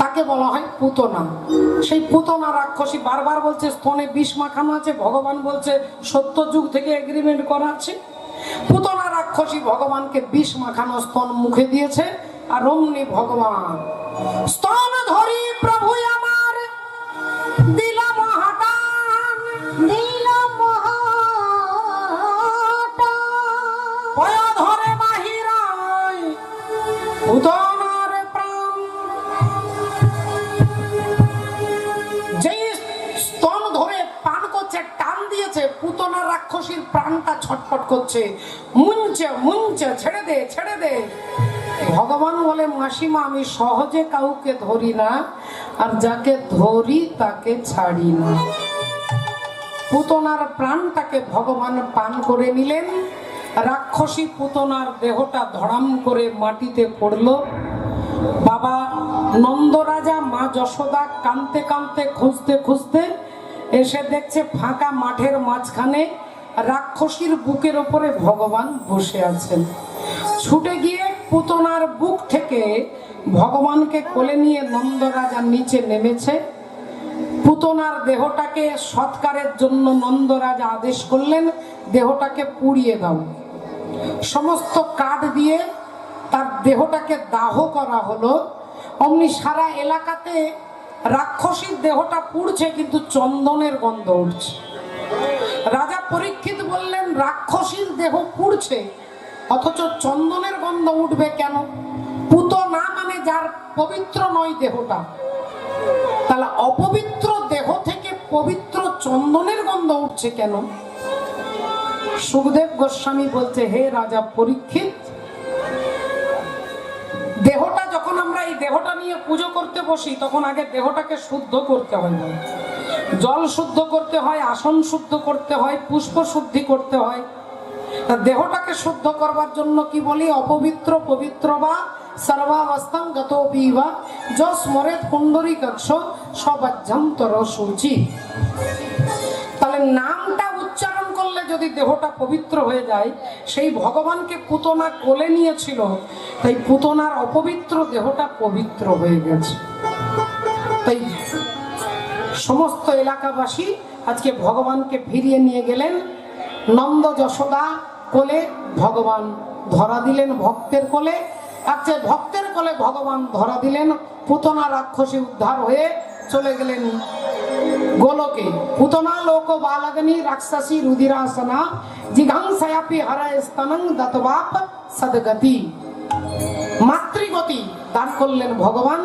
তাকে বলা হয় পুতনা। সেই পুতনা রাক্ষসী বারবার বলছে স্তনে বিষ মাখানো আছে, ভগবান বলছে সত্য যুগ থেকে এগ্রিমেন্ট করা আছে। পুতনা রাক্ষসী ভগবানকে বিষ মাখানো স্তন মুখে দিয়েছে, আর অমনি ভগবান স্তন ধরি প্রভু আমার দিল মহাদান, দিল মহাদান, পয়া ধরে বাহিরায় পুতনার প্রাণ। যেই স্তন ধরে পান করছে, টান দিয়েছে, পুতনা রাক্ষসীর প্রাণটা ছটফট করছে, মুঞ্চে মুঞ্চে, ছেড়ে দে ছেড়ে দে। ভগবান বলে মাসিমা আমি সহজে কাউকে ধরি না, আর যাকে ধরি তাকে ছাড়ি না। পুতনার প্রাণটাকে ভগবান পান করে নিলেন, রাক্ষসী পুতনার দেহটা ধড়াম করে মাটিতে পড়ল। বাবা নন্দরাজা মা যশোদা কাঁদতে কাঁদতে খুঁজতে খুঁজতে এসে দেখছে ফাঁকা মাঠের মাঝখানে রাক্ষসীর বুকের ওপরে ভগবান বসে আছেন। ছুটে গিয়ে পুতনার বুক থেকে ভগবানকে কোলে নিয়ে নন্দরাজা নিচে নেমেছে। পুতনার দেহটাকে সৎকারের জন্য নন্দরাজা আদেশ করলেন, দেহটাকে পুড়িয়ে দাও। সমস্ত কাঠ দিয়ে তার দেহটাকে দাহ করা হলো। অমনি সারা এলাকাতে রাক্ষসীর দেহটা পুড়ছে, কিন্তু চন্দনের গন্ধ উঠছে। রাজা পরীক্ষিত বললেন, রাক্ষসীর দেহ পুড়ছে অথচ চন্দনের গন্ধ উঠবে কেন? পুতনা মানে যার পবিত্র নয় দেহটা, তাহলে অপবিত্র দেহ থেকে পবিত্র চন্দনের গন্ধ উঠছে কেন? সুখদেব গোস্বামী বলছে, হে রাজা পরীক্ষিত, দেহটা যখন আমরা এই দেহটা নিয়ে পুজো করতে বসি তখন আগে দেহটাকে শুদ্ধ করতে হয়। জল শুদ্ধ করতে হয়, আসন শুদ্ধ করতে হয়, পুষ্প শুদ্ধি করতে হয়। দেহটাকে শুদ্ধ করবার জন্য কি বলি? অপবিত্র পবিত্র বা সর্বাবস্থান গত বিবা যশ মরে কুণ্ডরী কক্ষ সবাজ্যন্তর সূচি। তাহলে নামটা উচ্চারণ করলে যদি দেহটা পবিত্র হয়ে যায়, সেই ভগবানকে পুতনা কোলে নিয়েছিল, তাই পুতনার অপবিত্র দেহটা পবিত্র হয়ে গেছে। তাই সমস্ত এলাকাবাসী আজকে ভগবানকে ফিরিয়ে নিয়ে গেলেন। নন্দ যশোদা কোলে ভগবান ধরা দিলেন ভক্তের কোলে। আজকে ভক্তের কোলে ভগবান ধরা দিলেন। পুতনা রাক্ষসী উদ্ধার হয়ে চলে গেলেন গোলকে। পুতনা লোক বালাগনি রাক্ষসী রুদিরাসনা জিঘাংসায়াপি হরায় স্তনং দতবাপ সদগতি। মাতৃগতি দান করলেন ভগবান।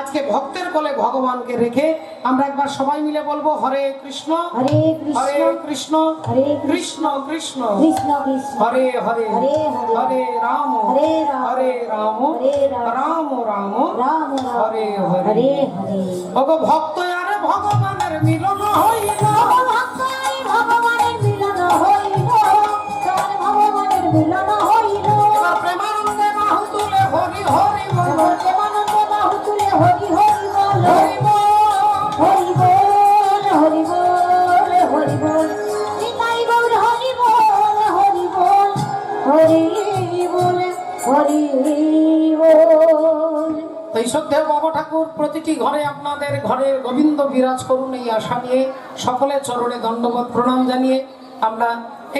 আজকে ভক্তের কোলে ভগবানকে রেখে আমরা একবার সবাই মিলে বলবো, হরে কৃষ্ণ হরে হরে কৃষ্ণ কৃষ্ণ হরে কৃষ্ণ কৃষ্ণ কৃষ্ণ কৃষ্ণ হরে হরে হরে হরে হরে রাম হরে রাম হরে রাম হরে রাম রাম রাম রাম হরে হরে। হরে হরে। ওগো ভক্ত আরে ভগবানের মিলন হইল, ভগবানের মিলন হইল, ভগবানের মিলন হইল। এবার প্রেমানন্দে বাহু তুলে হরি হরি বল, প্রেমানন্দে বাহু তুলে হরি হরি বল, হরি বল হরি বল, হরি বল, হরি বল। নিতাই গৌর হরি বল, হরি বল, হরি বল, হরি বল। তাই শ্রদ্ধেয় বাবা ঠাকুর, প্রতিটি ঘরে আপনাদের ঘরে গোবিন্দ বিরাজ করুন এই আশা নিয়ে সকলে চরণে দণ্ডবত প্রণাম জানিয়ে আমরা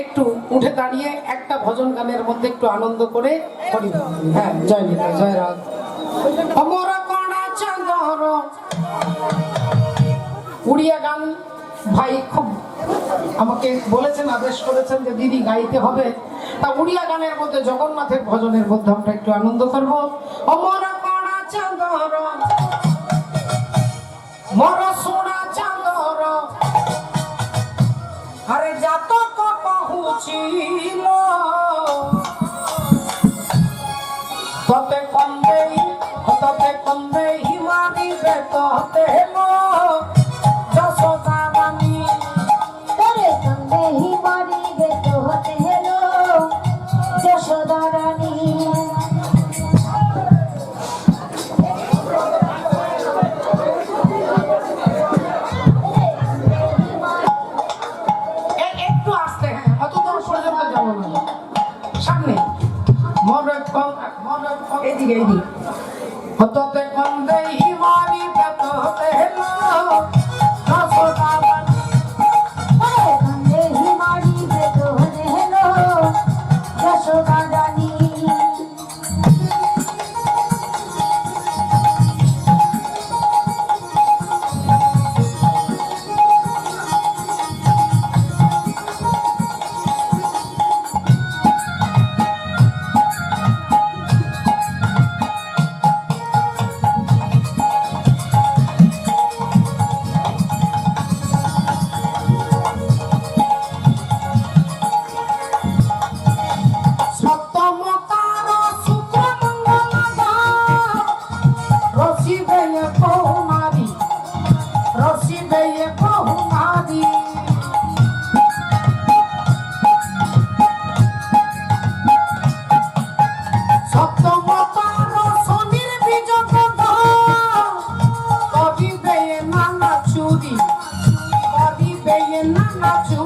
একটু উঠে দাঁড়িয়ে একটা ভজন গানের মধ্যে একটু আনন্দ করে হরি বল। হ্যাঁ, জয় নিতাই, জয় রাধ। অমর কণা চাঁদর উড়িয়া গান ভাই খুব আমাকে বলেছেন, আদেশ করেছেন যে দিদি গাইতে হবে। তা উড়িয়া গানের মধ্যে জগন্নাথের ভজনের মধ্যে আমরা একটু আনন্দ করব। অমর কণা চাঁদর মর সোনা চাঁদর আরে জাতক পহুছিল ততে কন্দে হিমানি বেত হতে হেলো যশোদা রানী। তোরে সঙ্গে হিমানি বেত হতে হেলো যশোদা রানী। একটু আসতে, হ্যাঁ, অত দূর পর্যন্ত যাবো না, সামনে এদিকে এদিকে। হততে কন্দে হিমানি বেত হতে হেলো যশোদা রানী। তোরে সঙ্গে হিমানি বেত হতে হেলো যশোদা রানী।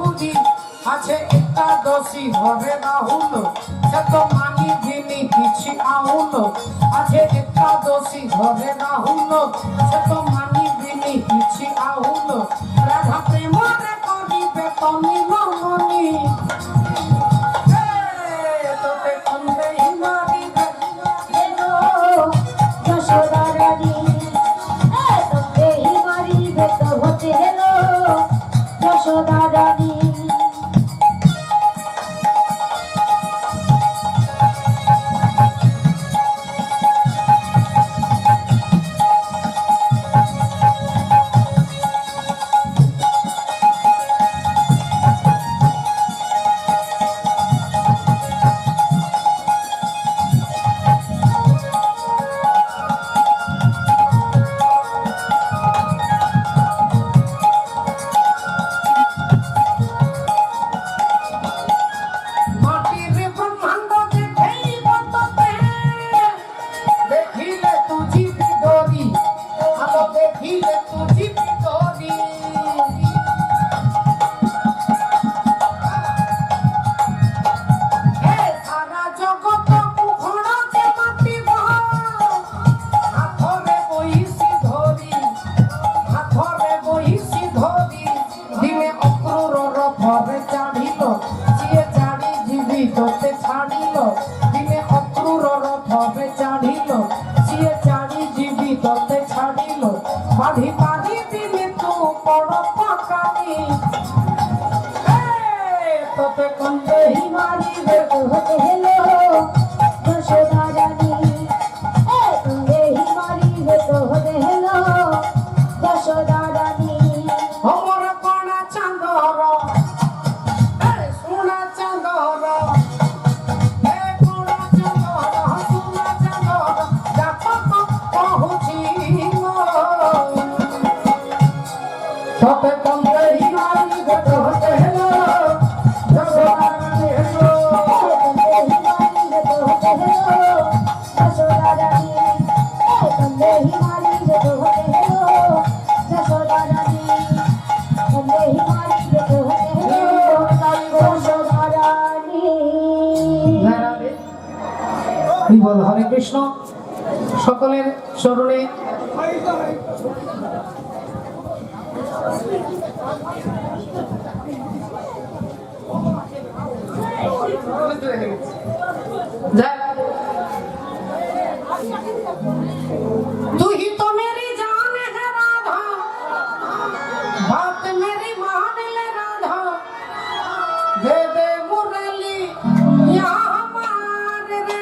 জরুরি আছে একাদশী ঘরে রাহুল সে তো মানি দিনি কিছু আউল আছে একাদশী ঘরে রাহুল সে তো মানি দিনি কিছু আউল রাধা প্রেমরে করিবে তনি মনি তোতে কন্দে মারিবে হেলো যশোদা রানী তোকে মারিবে তো হতে হেলো যশোদা রানী মাটির ব্রহ্মাণ্ড দেখেই বততে দেখিলে তুঝি বিদরি আলো দেখিলে তুঝি বিদরি হে সারা জগত কুখড়তে মাতিব হাতরে বইসি ধরি হাতরে বইসি ধরি দিনে অক্রুর রথরে চাড়িল সিয়ে চাড়ি জীবিততে ছাড়িল দিনে অক্রুর রথরে চাড়িল সিয়ে চাড়ি জীবিততে ছাড়িল বাড়ি বাড়ি দিনে তু বড় পাকানি তোতে কন্দে মারিবে তো হতে হেলো যশোদা রানী তোকে মারিবে তো হতে হেলো যশোদা রানী আমার কণা চাঁদর সোনা চাঁদর হে কণা চাঁদর সোনা চাঁদর যাতক কহুছি তোতে কন্দে মারিবে তো হতে হেলো যশোদা রানী হেলো তোকে মারিবে তো হতে হেলো যশোদা রানী তোকে মারিবে তো হতে হেলো যশোদা রানী তোকে মারিবে তো হতে হেলো যশোদা রানী কি বল হরে কৃষ্ণ সকলের চরণে तू ही तो मेरी जान है राधा बात मेरी मान ले राधा दे दे मुरली यहाँ हमारे रे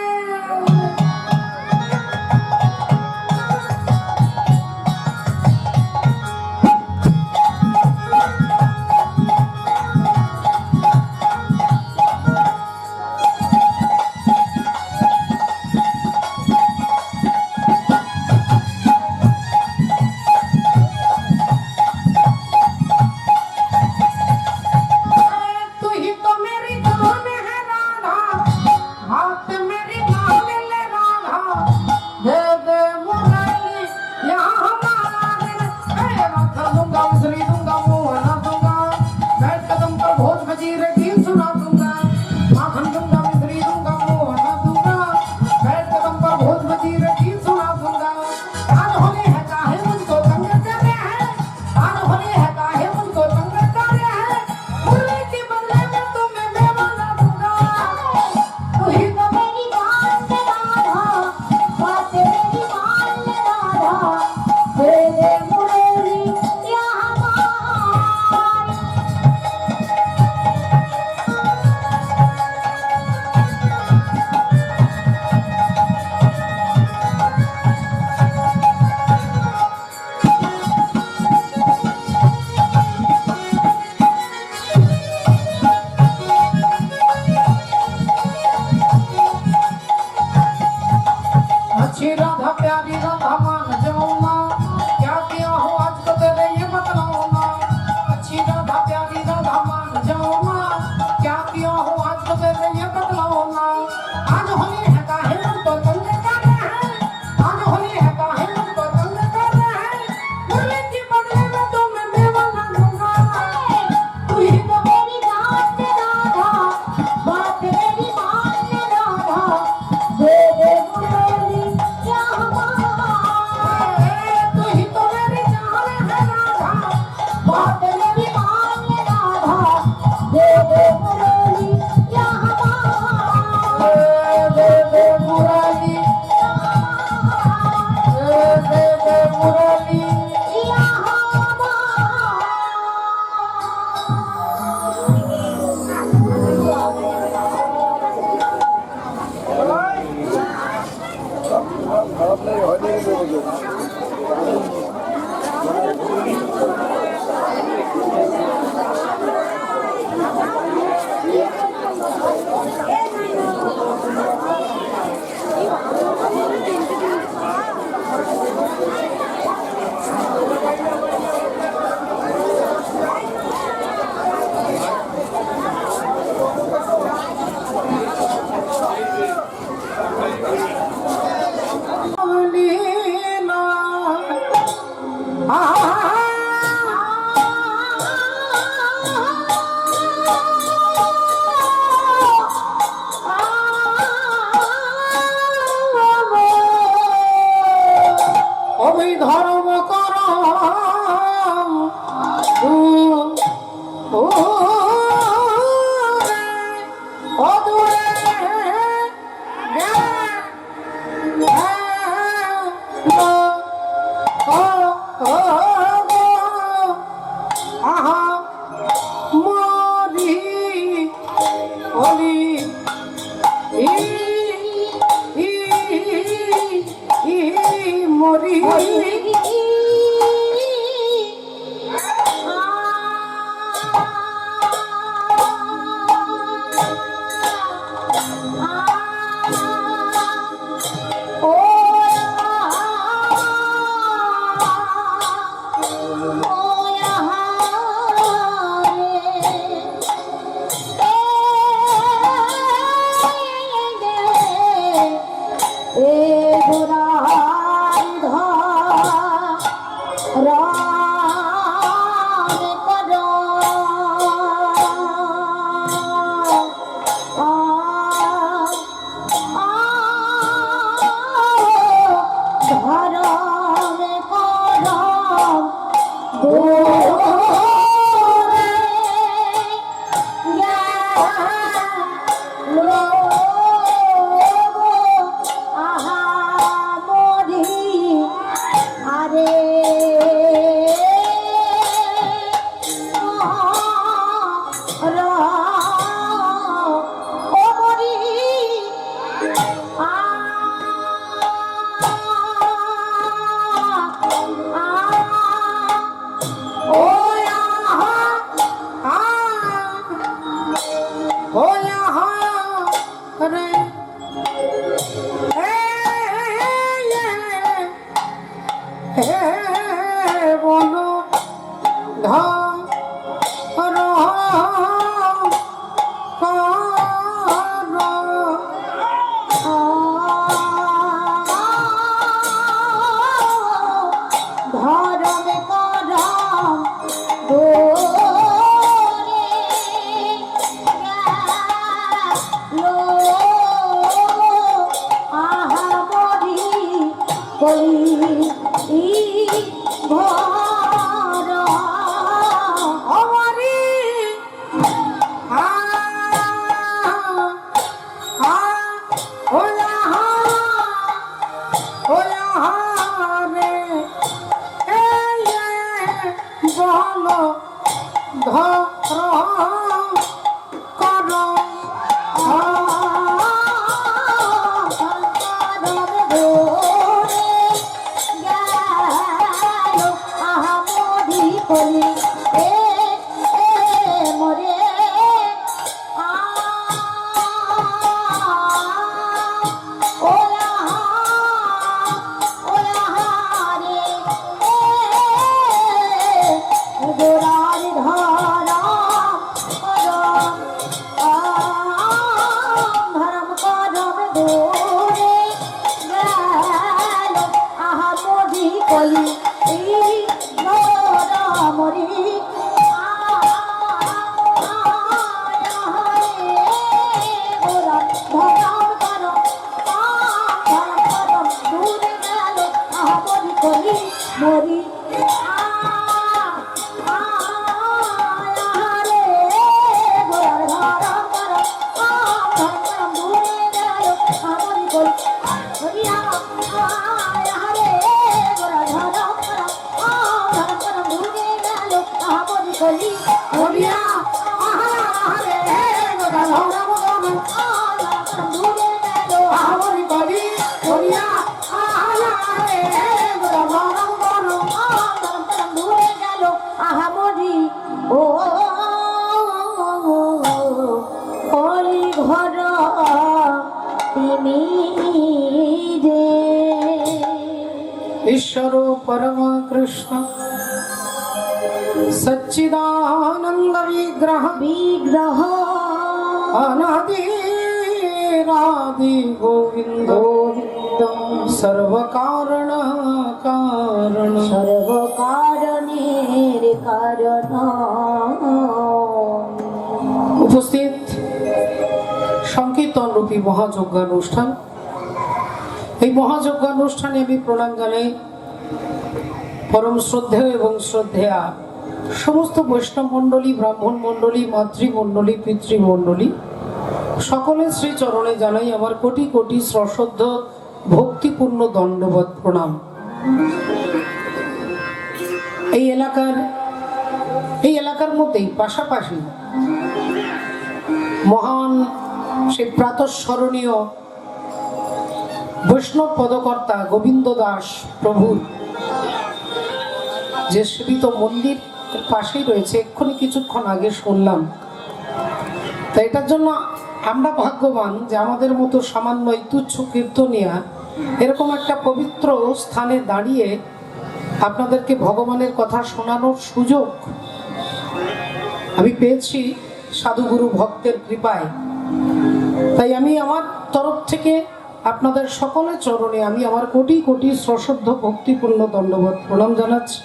আহা মরি আরে ও মরি ধরম করম দোরে গেলো আহা মরি কলি ভর অমরি বলো ধর কর কলি এ মরে গোড়ার ধরা ধরম করম দূরে গেল আহা মরি কলি মরি মরি আহামরি ও কলি ঘর তিনি রে ঈশ্বর পরম কৃষ্ণ সচ্চিদানন্দ বিগ্রহ বিগ্রহ অনাদি রাধি গোবিন্দ সর্বকারণ কারণ সর্বকারণের কারণ উপস্থিত সংকীর্তন রূপী মহাযজ্ঞানুষ্ঠান। এই মহাযজ্ঞানুষ্ঠানে আমি প্রণাম জানাই পরম শ্রদ্ধেয় এবং শ্রদ্ধেয়া সমস্ত বৈষ্ণব মণ্ডলী, ব্রাহ্মণ মণ্ডলী, মাতৃমণ্ডলী, পিতৃমণ্ডলী সকলের শ্রীচরণে জানাই আমার কোটি কোটি সশ্রদ্ধ ভক্তিপূর্ণ দণ্ডবৎ প্রণাম। এই এলাকার মধ্যেই পাশাপাশি মহান সেই প্রাতঃস্মরণীয় বৈষ্ণব পদকর্তা গোবিন্দ দাস প্রভুর যে সেবিত মন্দির পাশেই রয়েছে, এক্ষুনি কিছুক্ষণ আগে শুনলাম। তাই এটার জন্য আমরা ভাগ্যবান যে আমাদের মতো সামান্য এই তুচ্ছ কীর্তনিয়া এরকম একটা পবিত্র স্থানে দাঁড়িয়ে আপনাদেরকে ভগবানের কথা শোনানোর সুযোগ আমি পেয়েছি সাধুগুরু ভক্তের কৃপায়। তাই আমি আমার তরফ থেকে আপনাদের সকলের চরণে আমি আমার কোটি কোটি সশ্রদ্ধ ভক্তিপূর্ণ দণ্ডবৎ প্রণাম জানাচ্ছি।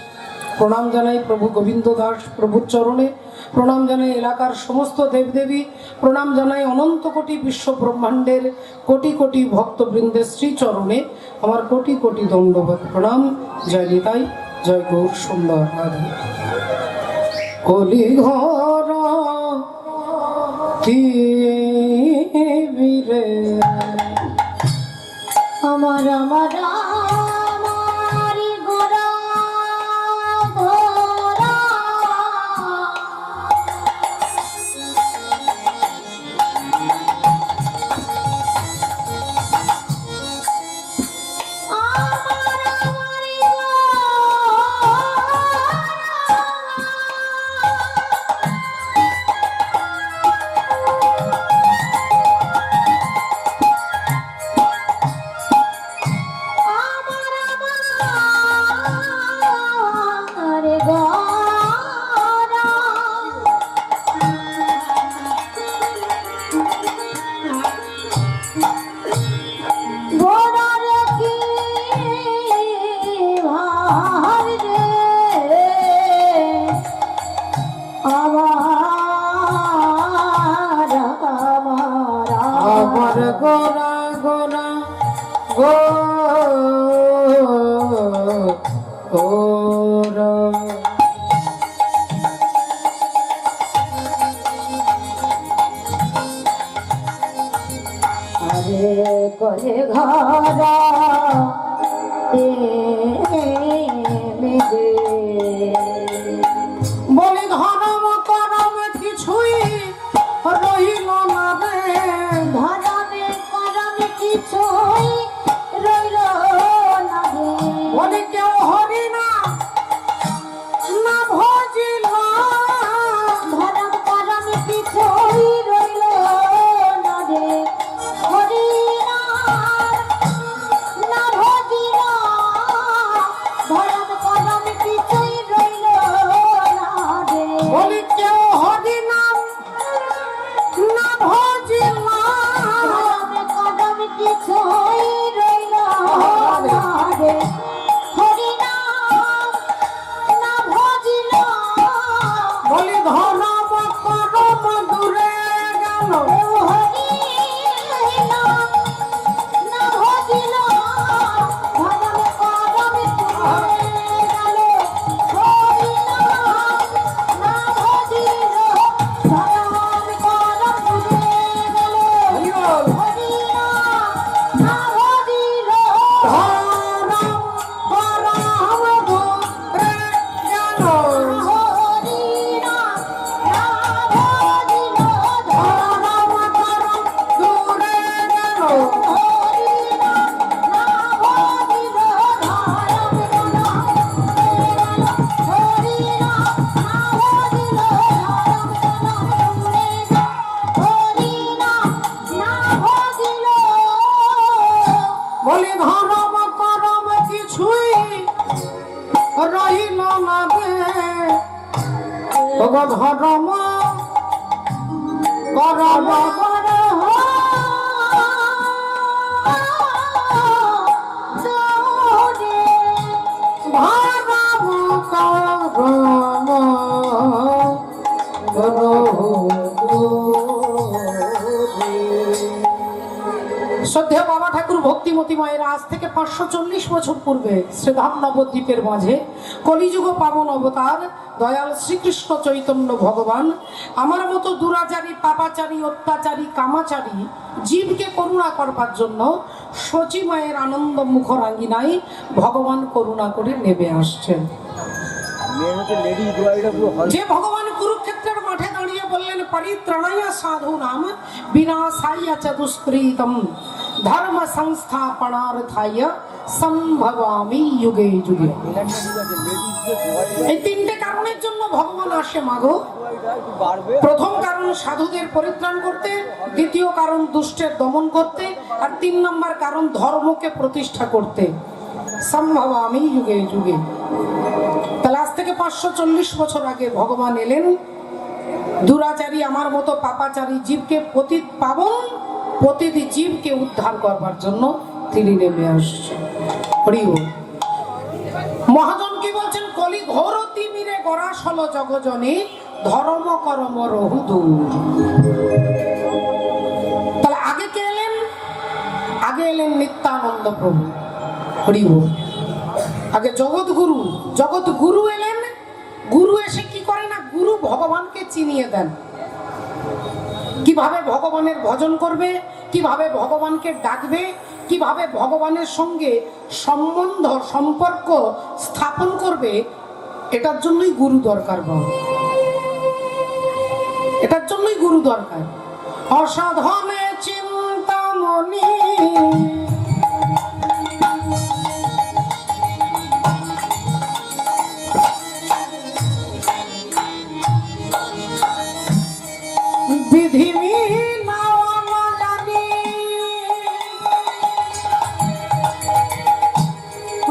প্রণাম জানাই প্রভু গোবিন্দ দাস প্রভুর চরণে, প্রণাম জানাই এলাকার সমস্ত দেবদেবী, প্রণাম জানাই অনন্ত কোটি বিশ্ব ব্রহ্মাণ্ডের কোটি কোটি ভক্তবৃন্দের শ্রীচরণে আমার কোটি কোটি দণ্ডবৎ প্রণাম। জয় নিতাই, জয় গৌর সুন্দর রাধে। কলি ঘর পৃথিবীরে আমার আমার আমারি গোরা গোরা আমার আমারি আমার গোরা গোরার কি ভার রে আমার আমার গোরা গোরা গোরা আরে করে ঘরা মেদে বলি ধরম করম কিছুই রহিল না রে ধরমে করমে কিছুই রইল না রে বলি কেউ হরি না না ভজিল ধরম করমে কিছুই রইল না রে হরি না ভজিল ধরম করমে কিছুই রইল না রে বলি কেউ হরি নাম না ভজিল ধরমে করমে কিছুই রইল না রে হরি না ভজিল বলি ধরম করম দূরে গেল হরি নাম না ভজিল ধরম করম চলে গেল হরি নাম না ভজিল ধরম করম চলে গেল হরি বল। হরি নাম না ভজিল ধরম করম দূরে গেল হরি নাম না ভজিল ধরম করম দূরে গেল বলি ধরম করম কিছুই রহিল না রে ওগো ধরম করম ধরম করম শ্রদ্ধেয় বাবা ঠাকুর ভক্তিমতী মায়ের আজ থেকে 540 বছর পূর্বে শ্রীধাম নবদ্বীপের মাঝে কলিযুগ পাবন অবতার দয়াল শ্রীকৃষ্ণ চৈতন্য ভগবান আমার মতো দুরাচারী পাপাচারী অত্যাচারী কামাচারী জীবকে করুণা করবার জন্য শচী মায়ের আনন্দ মুখরাঙ্গিনায় ভগবান করুণা করে নেমে আসছেন। যে ভগবান কুরুক্ষেত্রের মাঠে দাঁড়িয়ে বললেন পরিত্রাণায় সাধু নাম বিনাশায় চ দুষ্কৃতম ধর্ম সংস্থাপনার্থায় সম্ভবামি যুগে যুগে। এই তিনটে কারণের জন্য ভগবান আসে মাগো। প্রথম কারণ সাধুদের পরিত্রাণ করতে, দ্বিতীয় কারণ দুষ্টের দমন করতে, আর 3 নম্বর কারণ ধর্মকে প্রতিষ্ঠা করতে। সম্ভবামি যুগে যুগে। তাহলে আজ থেকে 540 বছর আগে ভগবান এলেন দুরাচারী আমার মতো পাপাচারী জীবকে পতিত পাবন প্রতিটি জীবকে উদ্ধার করবার জন্য তিনি নেমে আসছেন। হরি বল। মহাজন কি বলছেন? কলি ঘোর তিমিরে গরাসল জগজনে ধর্ম করম রহু দূর। তাহলে আগে কে এলেন? আগে এলেন নিত্যানন্দ প্রভু। হরি বল। আগে জগৎগুরু এলেন। গুরু এসে কি করে না, গুরু ভগবানকে চিনিয়ে দেন। কিভাবে ভগবানের ভজন করবে, কিভাবে ভগবানকে ডাকবে, কিভাবে ভগবানের সঙ্গে সম্বন্ধ সম্পর্ক স্থাপন করবে, এটার জন্যই গুরু দরকার বাবা, এটার জন্যই গুরু দরকার। অসাধনে চিন্তামণি বিধিবিনা জানি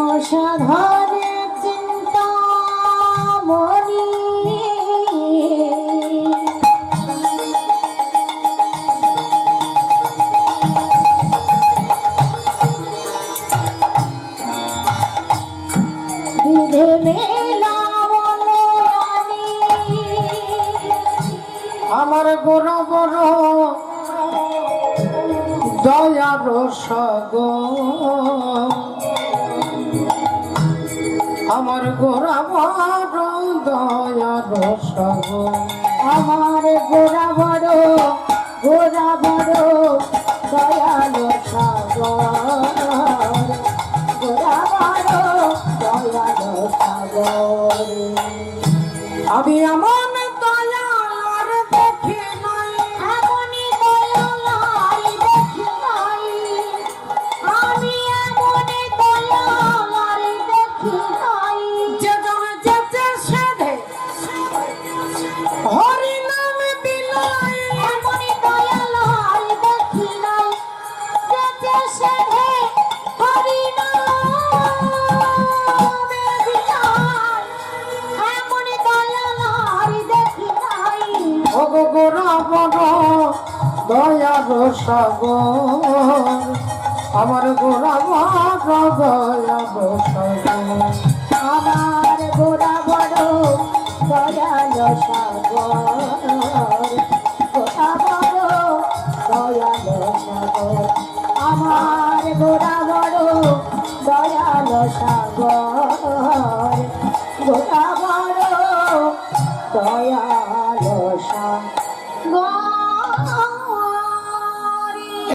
অসাধারে চিন্তা মনি বিধে মেলা মনি আমার বড় বড় দয়ার সাগর, আমার গোরা বড় দয়ার সাগর, আমার গোরা বড় দয়াল সাগর, গোরা বড় দয়াল সাগর। আমি এমন দয়ার দেখি নাই, এমনই দয়াল আর দেখি নাই, আমি এমনই দয়াল আর দেখি নাই। যে জন যেতে সাধে হরি নাম বিলাই, এমনই দয়াল আর দেখি নাই, যেতে সেধে হরি নামে বিলাই। এমনই দয়াল আর দেখি নাই। ওগো গোরা বড় দয়ার সাগর, আমার গোরা বড় দয়ার সাগর, আমার গোরা বড় দয়াল সাগর, গোরা বড় দয়াল সাগর, আমার গোরা বড় দয়াল সাগর।